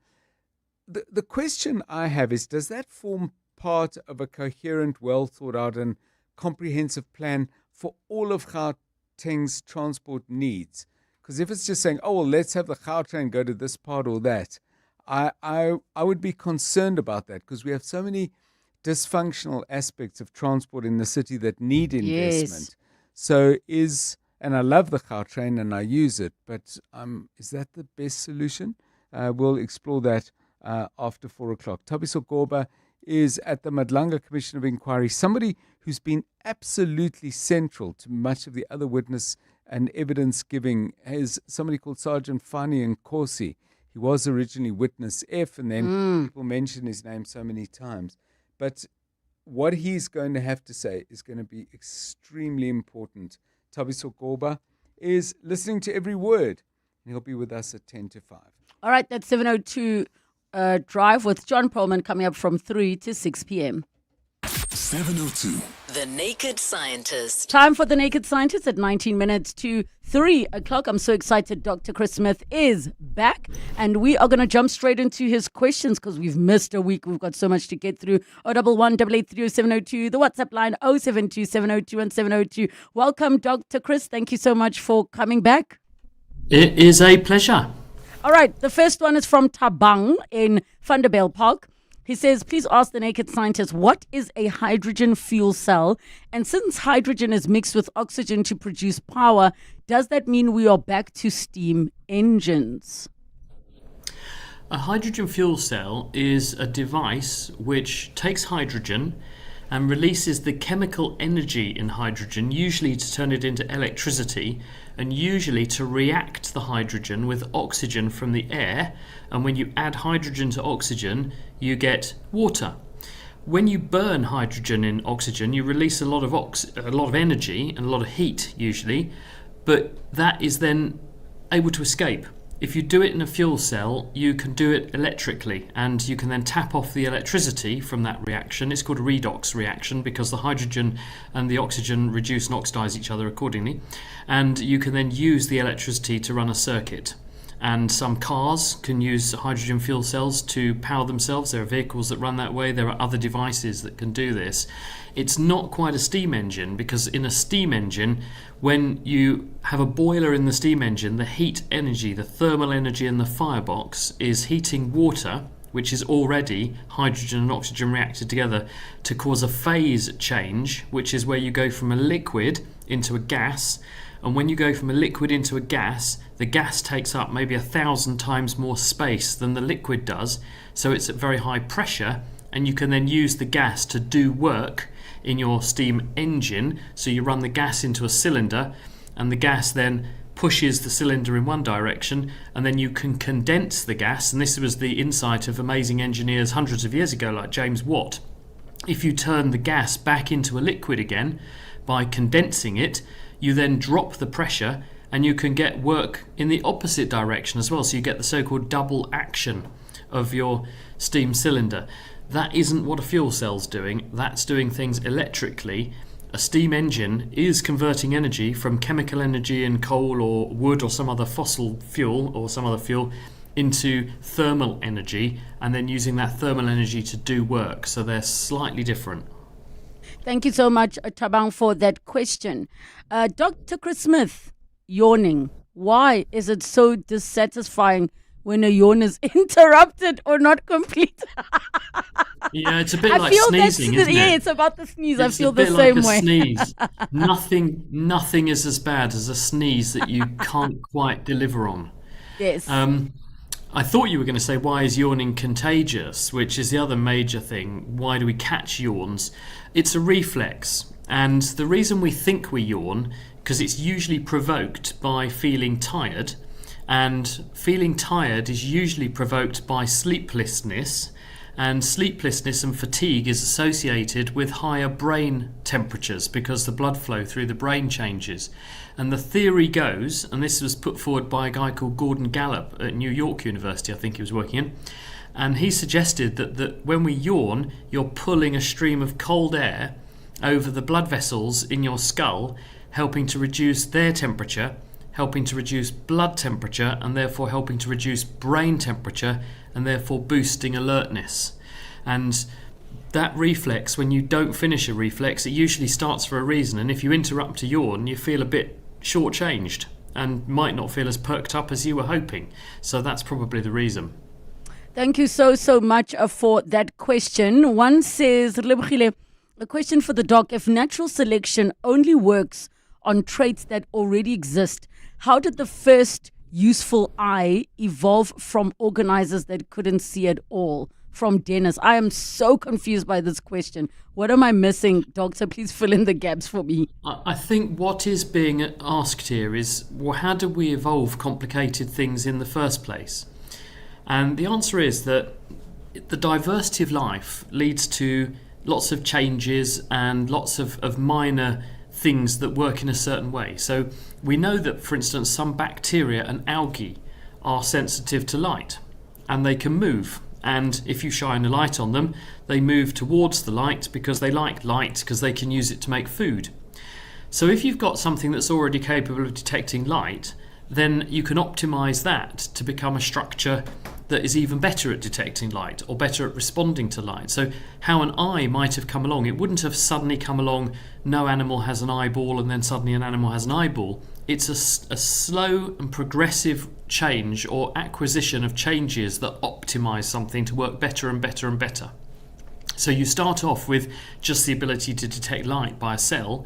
The question I have is, does that form part of a coherent, well thought out and comprehensive plan for all of Gauteng's transport needs? Because if it's just saying, oh, well, let's have the Gautrain go to this part or that, I would be concerned about that, because we have so many dysfunctional aspects of transport in the city that need investment. Yes. And I love the Gautrain and I use it, but is that the best solution? We'll explore that after 4 o'clock. Thabiso Goba is at the Madlanga Commission of Inquiry, somebody who's been absolutely central to much of the other witness and evidence giving, is somebody called Sergeant Fani Nkosi. He was originally Witness F, and then people mention his name so many times. But what he's going to have to say is going to be extremely important. Thabiso Goba is listening to every word, and he'll be with us at 10 to 5. All right, that's 7:02 Drive with John Perlman coming up from 3 to 6 p.m. 7:02. The Naked Scientist. Time for The Naked Scientist at 19 minutes to 3 o'clock. I'm so excited. Dr. Chris Smith is back, and we are going to jump straight into his questions because we've missed a week. We've got so much to get through. 011-883-0702, the WhatsApp line 072-702-1702. Welcome, Dr. Chris. Thank you so much for coming back. It is a pleasure. All right, the first one is from Tabang in Vanderbijl Park. He says, please ask the Naked Scientist, what is a hydrogen fuel cell? And since hydrogen is mixed with oxygen to produce power, does that mean we are back to steam engines? A hydrogen fuel cell is a device which takes hydrogen and releases the chemical energy in hydrogen, usually to turn it into electricity, and usually to react the hydrogen with oxygen from the air. And when you add hydrogen to oxygen, you get water. When you burn hydrogen in oxygen, you release a lot of energy and a lot of heat usually, but that is then able to escape. If you do it in a fuel cell, you can do it electrically, and you can then tap off the electricity from that reaction. It's called a redox reaction because the hydrogen and the oxygen reduce and oxidize each other accordingly. And you can then use the electricity to run a circuit. And some cars can use hydrogen fuel cells to power themselves. There are vehicles that run that way. There are other devices that can do this. It's not quite a steam engine, because in a steam engine, when you have a boiler in the steam engine, the heat energy, the thermal energy in the firebox is heating water, which is already hydrogen and oxygen reacted together, to cause a phase change, which is where you go from a liquid into a gas. And when you go from a liquid into a gas, the gas takes up maybe 1,000 times more space than the liquid does. So it's at very high pressure, and you can then use the gas to do work in your steam engine. So you run the gas into a cylinder, and the gas then pushes the cylinder in one direction, and then you can condense the gas. And this was the insight of amazing engineers hundreds of years ago, like James Watt. If you turn the gas back into a liquid again by condensing it, you then drop the pressure, and you can get work in the opposite direction as well. So you get the so-called double action of your steam cylinder. That isn't what a fuel cell's doing. That's doing things electrically. A steam engine is converting energy from chemical energy in coal or wood or some other fossil fuel or some other fuel into thermal energy, and then using that thermal energy to do work. So they're slightly different. Thank you so much, Tabang, for that question. Dr. Chris Smith, yawning. Why is it so dissatisfying when a yawn is interrupted or not complete? Yeah, it's a bit like sneezing, isn't it? Yeah, it's about the sneeze. It's I feel a bit the same like a way. Sneeze. Nothing is as bad as a sneeze that you can't quite deliver on. Yes. I thought you were going to say, why is yawning contagious, which is the other major thing. Why do we catch yawns? It's a reflex. And the reason we think we yawn, because it's usually provoked by feeling tired. And feeling tired is usually provoked by sleeplessness. And sleeplessness and fatigue is associated with higher brain temperatures because the blood flow through the brain changes. And the theory goes, and this was put forward by a guy called Gordon Gallup at New York University, I think he was working in, and he suggested that when we yawn, you're pulling a stream of cold air over the blood vessels in your skull, helping to reduce their temperature, helping to reduce blood temperature and therefore helping to reduce brain temperature and therefore boosting alertness. And that reflex, when you don't finish a reflex, it usually starts for a reason, and if you interrupt a yawn, you feel a bit shortchanged and might not feel as perked up as you were hoping. So that's probably the reason. Thank you so much for that question. One says, Relebogile, a question for the doc. If natural selection only works on traits that already exist, how did the first useful eye evolve from organizers that couldn't see at all? From Dennis. I am so confused by this question. What am I missing? Doctor, please fill in the gaps for me. I think what is being asked here is, well, how do we evolve complicated things in the first place? And the answer is that the diversity of life leads to lots of changes and lots of minor things that work in a certain way. So we know that, for instance, some bacteria and algae are sensitive to light and they can move. And if you shine a light on them, they move towards the light because they like light, because they can use it to make food. So if you've got something that's already capable of detecting light, then you can optimize that to become a structure that is even better at detecting light or better at responding to light. So how an eye might have come along, it wouldn't have suddenly come along, no animal has an eyeball and then suddenly an animal has an eyeball. It's a slow and progressive change or acquisition of changes that optimize something to work better and better and better. So you start off with just the ability to detect light by a cell,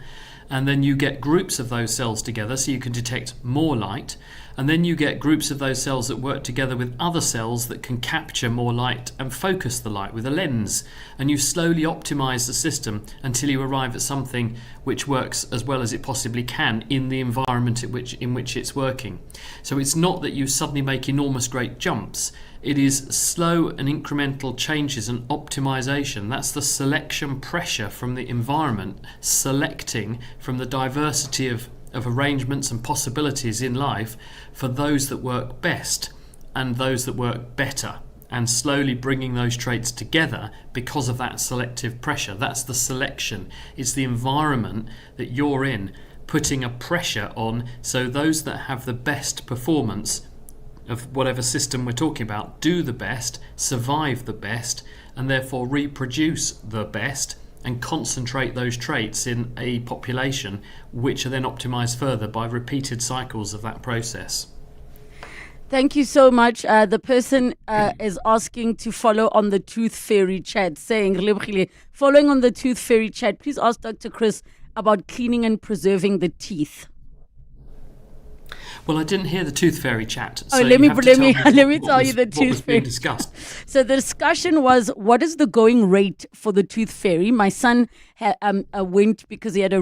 and then you get groups of those cells together so you can detect more light, and then you get groups of those cells that work together with other cells that can capture more light and focus the light with a lens, and you slowly optimize the system until you arrive at something which works as well as it possibly can in the environment in which it's working. So it's not that you suddenly make enormous great jumps. It is slow and incremental changes and optimization. That's the selection pressure from the environment, selecting from the diversity of arrangements and possibilities in life for those that work best and those that work better, and slowly bringing those traits together because of that selective pressure. That's the selection. It's the environment that you're in, putting a pressure on so those that have the best performance of whatever system we're talking about do the best, survive the best, and therefore reproduce the best and concentrate those traits in a population, which are then optimized further by repeated cycles of that process. Thank you so much. The person is asking to follow on the Tooth Fairy chat, saying, Relebogile, following on the Tooth Fairy chat, please ask Dr. Chris about cleaning and preserving the teeth. Well, I didn't hear the Tooth Fairy chat. So let me tell you the Tooth Fairy. Discussed. So the discussion was, what is the going rate for the Tooth Fairy? My son went because he had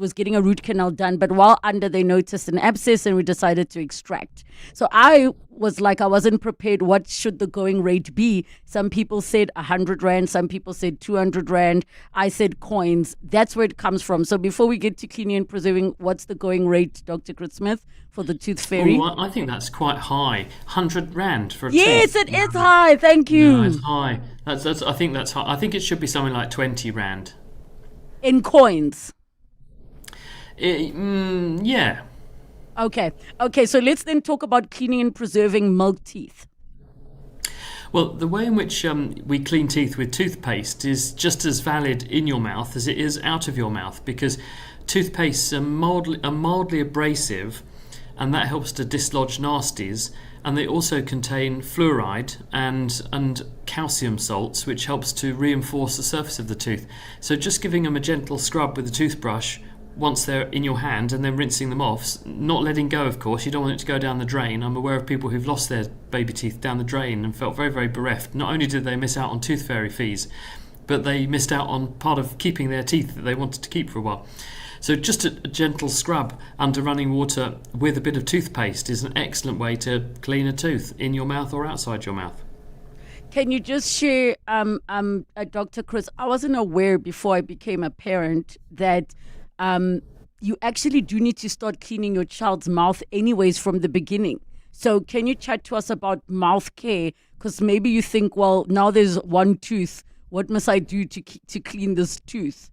was getting a root canal done, but while under, they noticed an abscess and we decided to extract. So I was like, I wasn't prepared. What should the going rate be? Some people said 100 Rand, some people said 200 Rand. I said coins. That's where it comes from. So before we get to cleaning and preserving, what's the going rate, Dr. Chris Smith, for the Tooth Fairy? Oh, I think that's quite high. 100 Rand for a Yes, tooth. it is high. Thank you. Yeah, it's high. I think that's high. I think it should be something like 20 Rand. In coins? Yeah. Okay, so let's then talk about cleaning and preserving milk teeth. Well, the way in which we clean teeth with toothpaste is just as valid in your mouth as it is out of your mouth, because toothpastes are mildly abrasive, and that helps to dislodge nasties, and they also contain fluoride and calcium salts, which helps to reinforce the surface of the tooth. So just giving them a gentle scrub with a toothbrush once they're in your hand and then rinsing them off, not letting go, of course. You don't want it to go down the drain. I'm aware of people who've lost their baby teeth down the drain and felt very, very bereft. Not only did they miss out on Tooth Fairy fees, but they missed out on part of keeping their teeth that they wanted to keep for a while. So just a gentle scrub under running water with a bit of toothpaste is an excellent way to clean a tooth in your mouth or outside your mouth. Can you just share, Dr. Chris, I wasn't aware before I became a parent that you actually do need to start cleaning your child's mouth anyways from the beginning. So can you chat to us about mouth care? Because maybe you think, well, now there's one tooth. What must I do to clean this tooth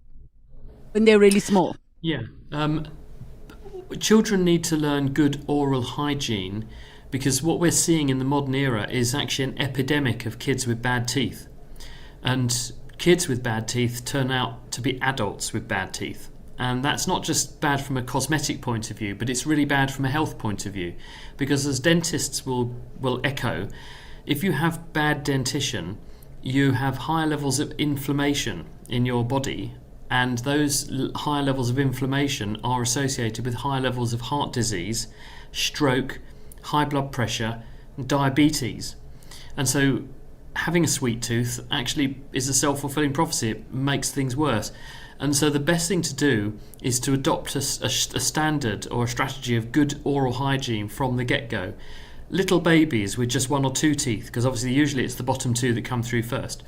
when they're really small? Yeah. children need to learn good oral hygiene, because what we're seeing in the modern era is actually an epidemic of kids with bad teeth. And kids with bad teeth turn out to be adults with bad teeth. And that's not just bad from a cosmetic point of view, but it's really bad from a health point of view. Because as dentists will echo, if you have bad dentition, you have higher levels of inflammation in your body, and those higher levels of inflammation are associated with higher levels of heart disease, stroke, high blood pressure, and diabetes. And so having a sweet tooth actually is a self-fulfilling prophecy. It makes things worse. And so the best thing to do is to adopt a standard or a strategy of good oral hygiene from the get-go. Little babies with just 1 or 2 teeth, because obviously usually it's the bottom 2 that come through first,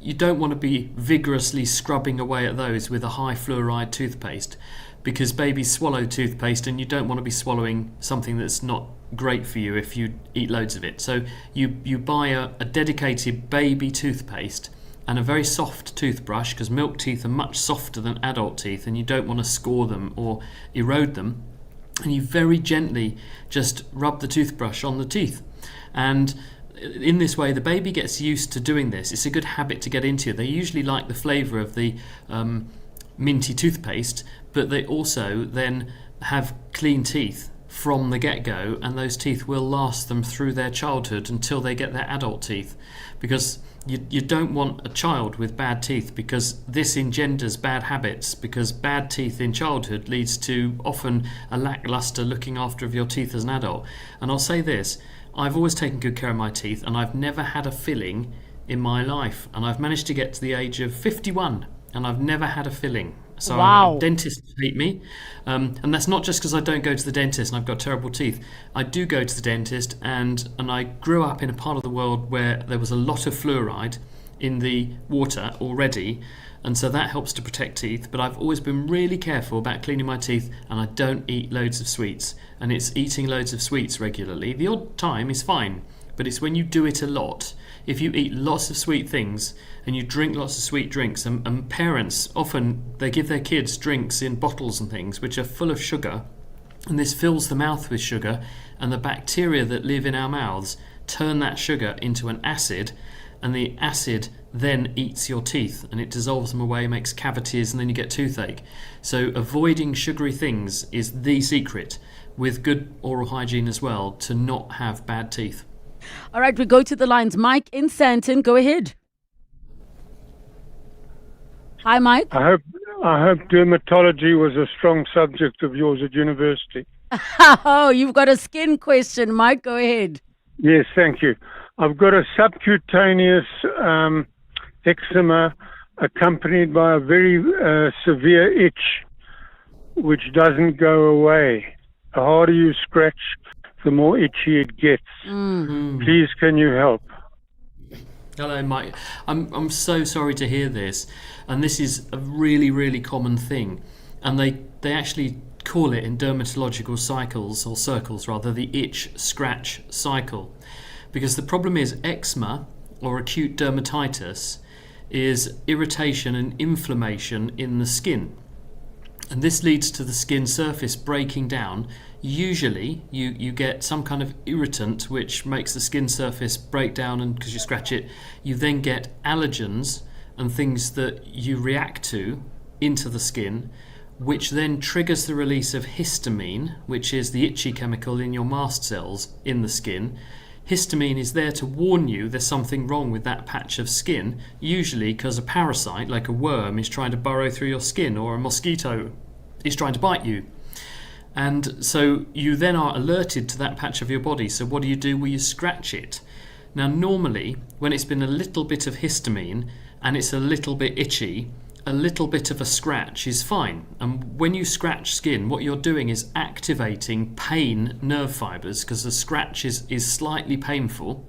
you don't want to be vigorously scrubbing away at those with a high fluoride toothpaste, because babies swallow toothpaste and you don't want to be swallowing something that's not great for you if you eat loads of it. So you buy a dedicated baby toothpaste and a very soft toothbrush, because milk teeth are much softer than adult teeth and you don't want to score them or erode them. And you very gently just rub the toothbrush on the teeth. And in this way, the baby gets used to doing this. It's a good habit to get into. They usually like the flavour of the minty toothpaste, but they also then have clean teeth from the get-go, and those teeth will last them through their childhood until they get their adult teeth. Because you don't want a child with bad teeth, because this engenders bad habits, because bad teeth in childhood leads to often a lacklustre looking after of your teeth as an adult. And I'll say this, I've always taken good care of my teeth and I've never had a filling in my life, and I've managed to get to the age of 51 and I've never had a filling. So Wow. Dentists hate me, and that's not just because I don't go to the dentist and I've got terrible teeth. I do go to the dentist, and I grew up in a part of the world where there was a lot of fluoride in the water already, and so that helps to protect teeth. But I've always been really careful about cleaning my teeth, and I don't eat loads of sweets, and it's eating loads of sweets regularly. The odd time is fine, but it's when you do it a lot. If you eat lots of sweet things and you drink lots of sweet drinks, and parents often, they give their kids drinks in bottles and things which are full of sugar, and this fills the mouth with sugar, and the bacteria that live in our mouths turn that sugar into an acid, and the acid then eats your teeth and it dissolves them away, makes cavities, and then you get toothache. So avoiding sugary things is the secret, with good oral hygiene as well, to not have bad teeth. All right, we go to the lines. Mike in Santon, go ahead. Hi, Mike. I hope dermatology was a strong subject of yours at university. Oh, you've got a skin question, Mike. Go ahead. Yes, thank you. I've got a subcutaneous eczema accompanied by a very severe itch, which doesn't go away. The harder you scratch, the more itchy it gets. Please, can you help? Hello, Mike. I'm so sorry to hear this, and this is a really, really common thing, and they actually call it in dermatological cycles, or circles rather, the itch-scratch cycle, because the problem is eczema, or acute dermatitis, is irritation and inflammation in the skin. And this leads to the skin surface breaking down. Usually you get some kind of irritant which makes the skin surface break down, and because you scratch it, you then get allergens and things that you react to into the skin, which then triggers the release of histamine, which is the itchy chemical in your mast cells in the skin. Histamine is there to warn you there's something wrong with that patch of skin, usually because a parasite like a worm is trying to burrow through your skin, or a mosquito is trying to bite you. And so you then are alerted to that patch of your body. So what do? Well, you scratch it. Now normally when it's been a little bit of histamine and it's a little bit itchy, a little bit of a scratch is fine. And when you scratch skin, what you're doing is activating pain nerve fibers, because the scratch is slightly painful.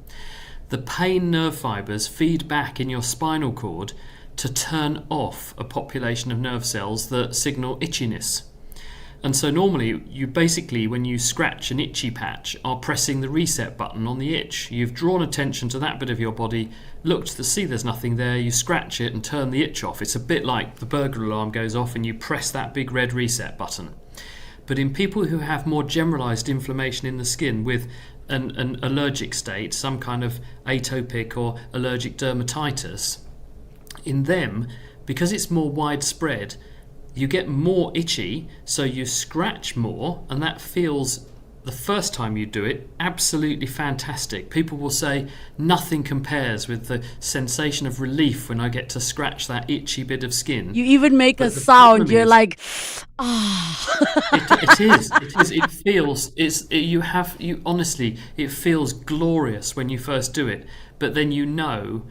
The pain nerve fibers feed back in your spinal cord to turn off a population of nerve cells that signal itchiness. And so normally you basically, when you scratch an itchy patch, are pressing the reset button on the itch. You've drawn attention to that bit of your body, looked to see there's nothing there, you scratch it and turn the itch off. It's a bit like the burglar alarm goes off and you press that big red reset button. But in people who have more generalized inflammation in the skin with an allergic state, some kind of atopic or allergic dermatitis, in them, because it's more widespread, you get more itchy, so you scratch more, and that feels, the first time you do it, absolutely fantastic. People will say nothing compares with the sensation of relief when I get to scratch that itchy bit of skin. You even make a sound. You're like, ah. It is. It feels. Honestly, it feels glorious when you first do it. But then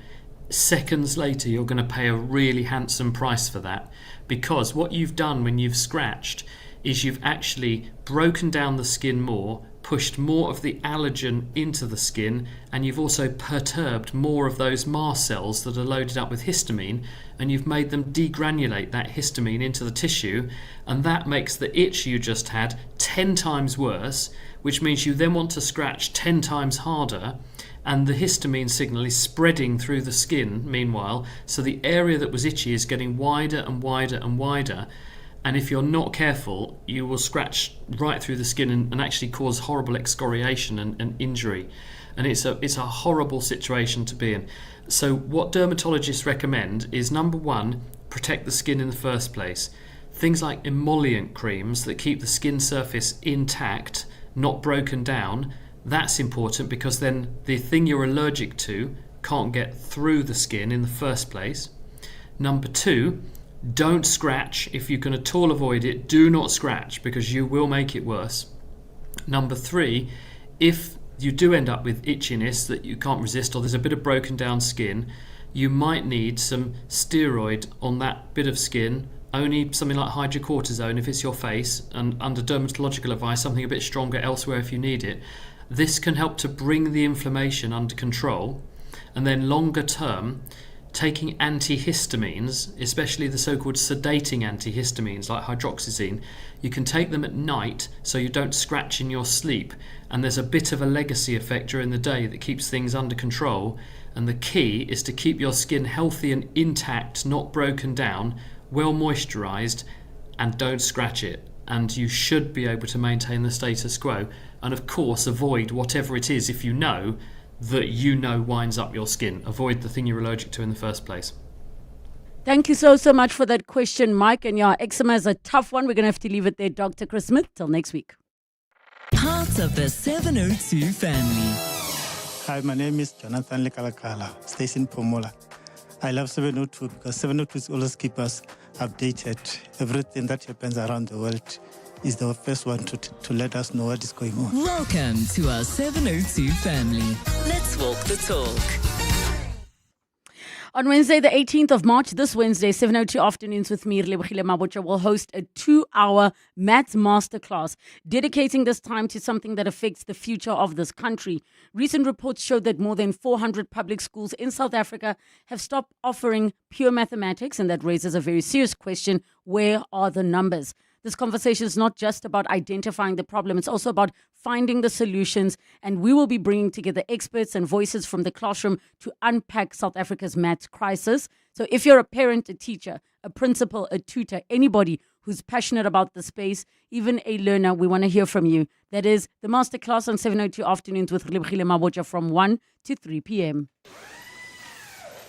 seconds later you're going to pay a really handsome price for that, because what you've done when you've scratched is you've actually broken down the skin more, pushed more of the allergen into the skin, and you've also perturbed more of those mast cells that are loaded up with histamine, and you've made them degranulate that histamine into the tissue, and that makes the itch you just had 10 times worse, which means you then want to scratch 10 times harder, and the histamine signal is spreading through the skin meanwhile, so the area that was itchy is getting wider and wider and wider. And if you're not careful, you will scratch right through the skin and actually cause horrible excoriation and injury. And it's a horrible situation to be in. So what dermatologists recommend is, number one, protect the skin in the first place. Things like emollient creams that keep the skin surface intact, not broken down, that's important, because then the thing you're allergic to can't get through the skin in the first place. Number two, don't scratch. If you can at all avoid it, do not scratch, because you will make it worse. Number three, if you do end up with itchiness that you can't resist, or there's a bit of broken down skin, you might need some steroid on that bit of skin, only something like hydrocortisone if it's your face, and under dermatological advice, something a bit stronger elsewhere if you need it. This can help to bring the inflammation under control. And then longer term, taking antihistamines, especially the so-called sedating antihistamines like hydroxyzine, you can take them at night so you don't scratch in your sleep, and there's a bit of a legacy effect during the day that keeps things under control. And the key is to keep your skin healthy and intact, not broken down, well moisturized, and don't scratch it. And you should be able to maintain the status quo, and of course avoid whatever it is, if you know that winds up your skin. Avoid the thing you're allergic to in the first place. Thank you so much for that question, Mike. And yeah, eczema is a tough one. We're going to have to leave it there, Dr. Chris Smith. Till next week. Part of the 702 family. Hi, my name is Jonathan Lekalakala, station Pomola. I love 702 because 702 always keep us updated. Everything that happens around the world is the first one to let us know what is going on. Welcome to our 702 family. Let's walk the talk. On Wednesday, the 18th of March, this Wednesday, 7:02 afternoons with me, Relebogile Mabotja, will host a 2-hour maths masterclass, dedicating this time to something that affects the future of this country. Recent reports show that more than 400 public schools in South Africa have stopped offering pure mathematics, and that raises a very serious question: where are the numbers? This conversation is not just about identifying the problem, it's also about finding the solutions, and we will be bringing together experts and voices from the classroom to unpack South Africa's maths crisis. So if you're a parent, a teacher, a principal, a tutor, anybody who's passionate about the space, even a learner, we want to hear from you. That is the masterclass on 7:02 afternoons with Relebogile Mabotja from 1 to 3 p.m.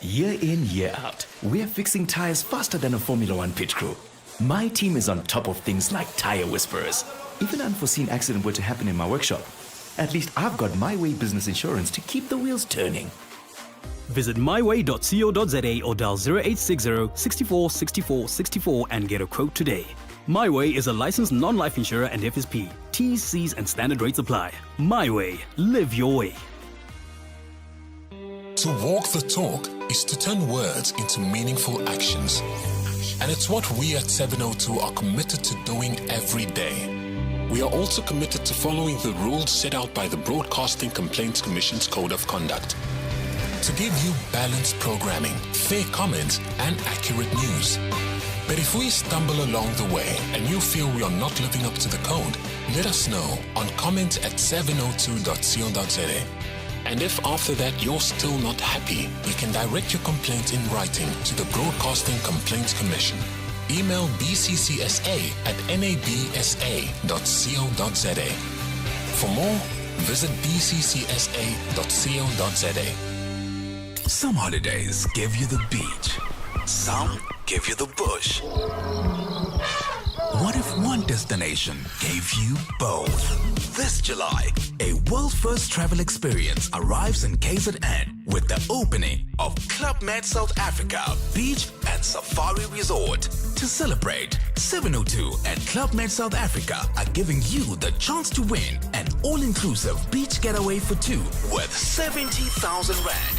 Year in, year out, we're fixing tires faster than a Formula One pit crew. My team is on top of things like tire whisperers. If an unforeseen accident were to happen in my workshop, at least I've got My Way business insurance to keep the wheels turning. Visit myway.co.za or dial 0860 64 64 64 and get a quote today. My Way is a licensed non-life insurer and FSP. T's, C's and standard rates apply. My Way. Live your way. To walk the talk is to turn words into meaningful actions. And it's what we at 702 are committed to doing every day. We are also committed to following the rules set out by the Broadcasting Complaints Commission's Code of Conduct to give you balanced programming, fair comments, and accurate news. But if we stumble along the way and you feel we are not living up to the code, let us know on comment@702.co.za. And if after that you're still not happy, you can direct your complaint in writing to the Broadcasting Complaints Commission. email bccsa@nabsa.co.za. For more, visit bccsa.co.za. Some holidays give you the beach. Some give you the bush. What if one destination gave you both? This July, a world-first travel experience arrives in KZN with the opening of Club Med South Africa Beach and Safari Resort. To celebrate, 702 and Club Med South Africa are giving you the chance to win an all-inclusive beach getaway for two worth 70,000 Rand.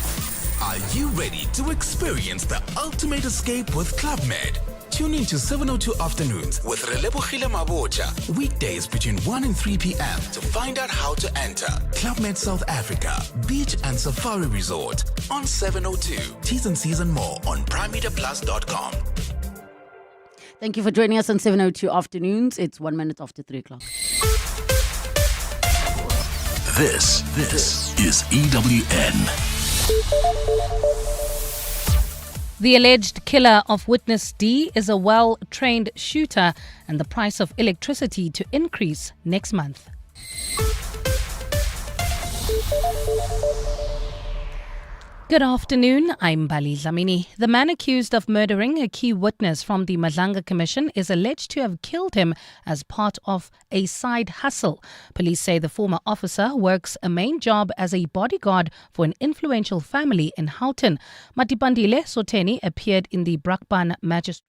Are you ready to experience the ultimate escape with Club Med? Tune in to 702 Afternoons with Relebogile Mabotja, weekdays between 1 and 3 p.m. to find out how to enter Club Med South Africa Beach and Safari Resort on 702. T's and C's and more on PrimeMediaPlus.com. Thank you for joining us on 702 Afternoons. It's 1 minute after 3 o'clock. This is EWN. The alleged killer of witness D is a well-trained shooter, and the price of electricity to increase next month. Good afternoon, I'm Bali Zamini. The man accused of murdering a key witness from the Madlanga Commission is alleged to have killed him as part of a side hustle. Police say the former officer works a main job as a bodyguard for an influential family in Houghton. Matipandile Soteni appeared in the Brakpan Magistrate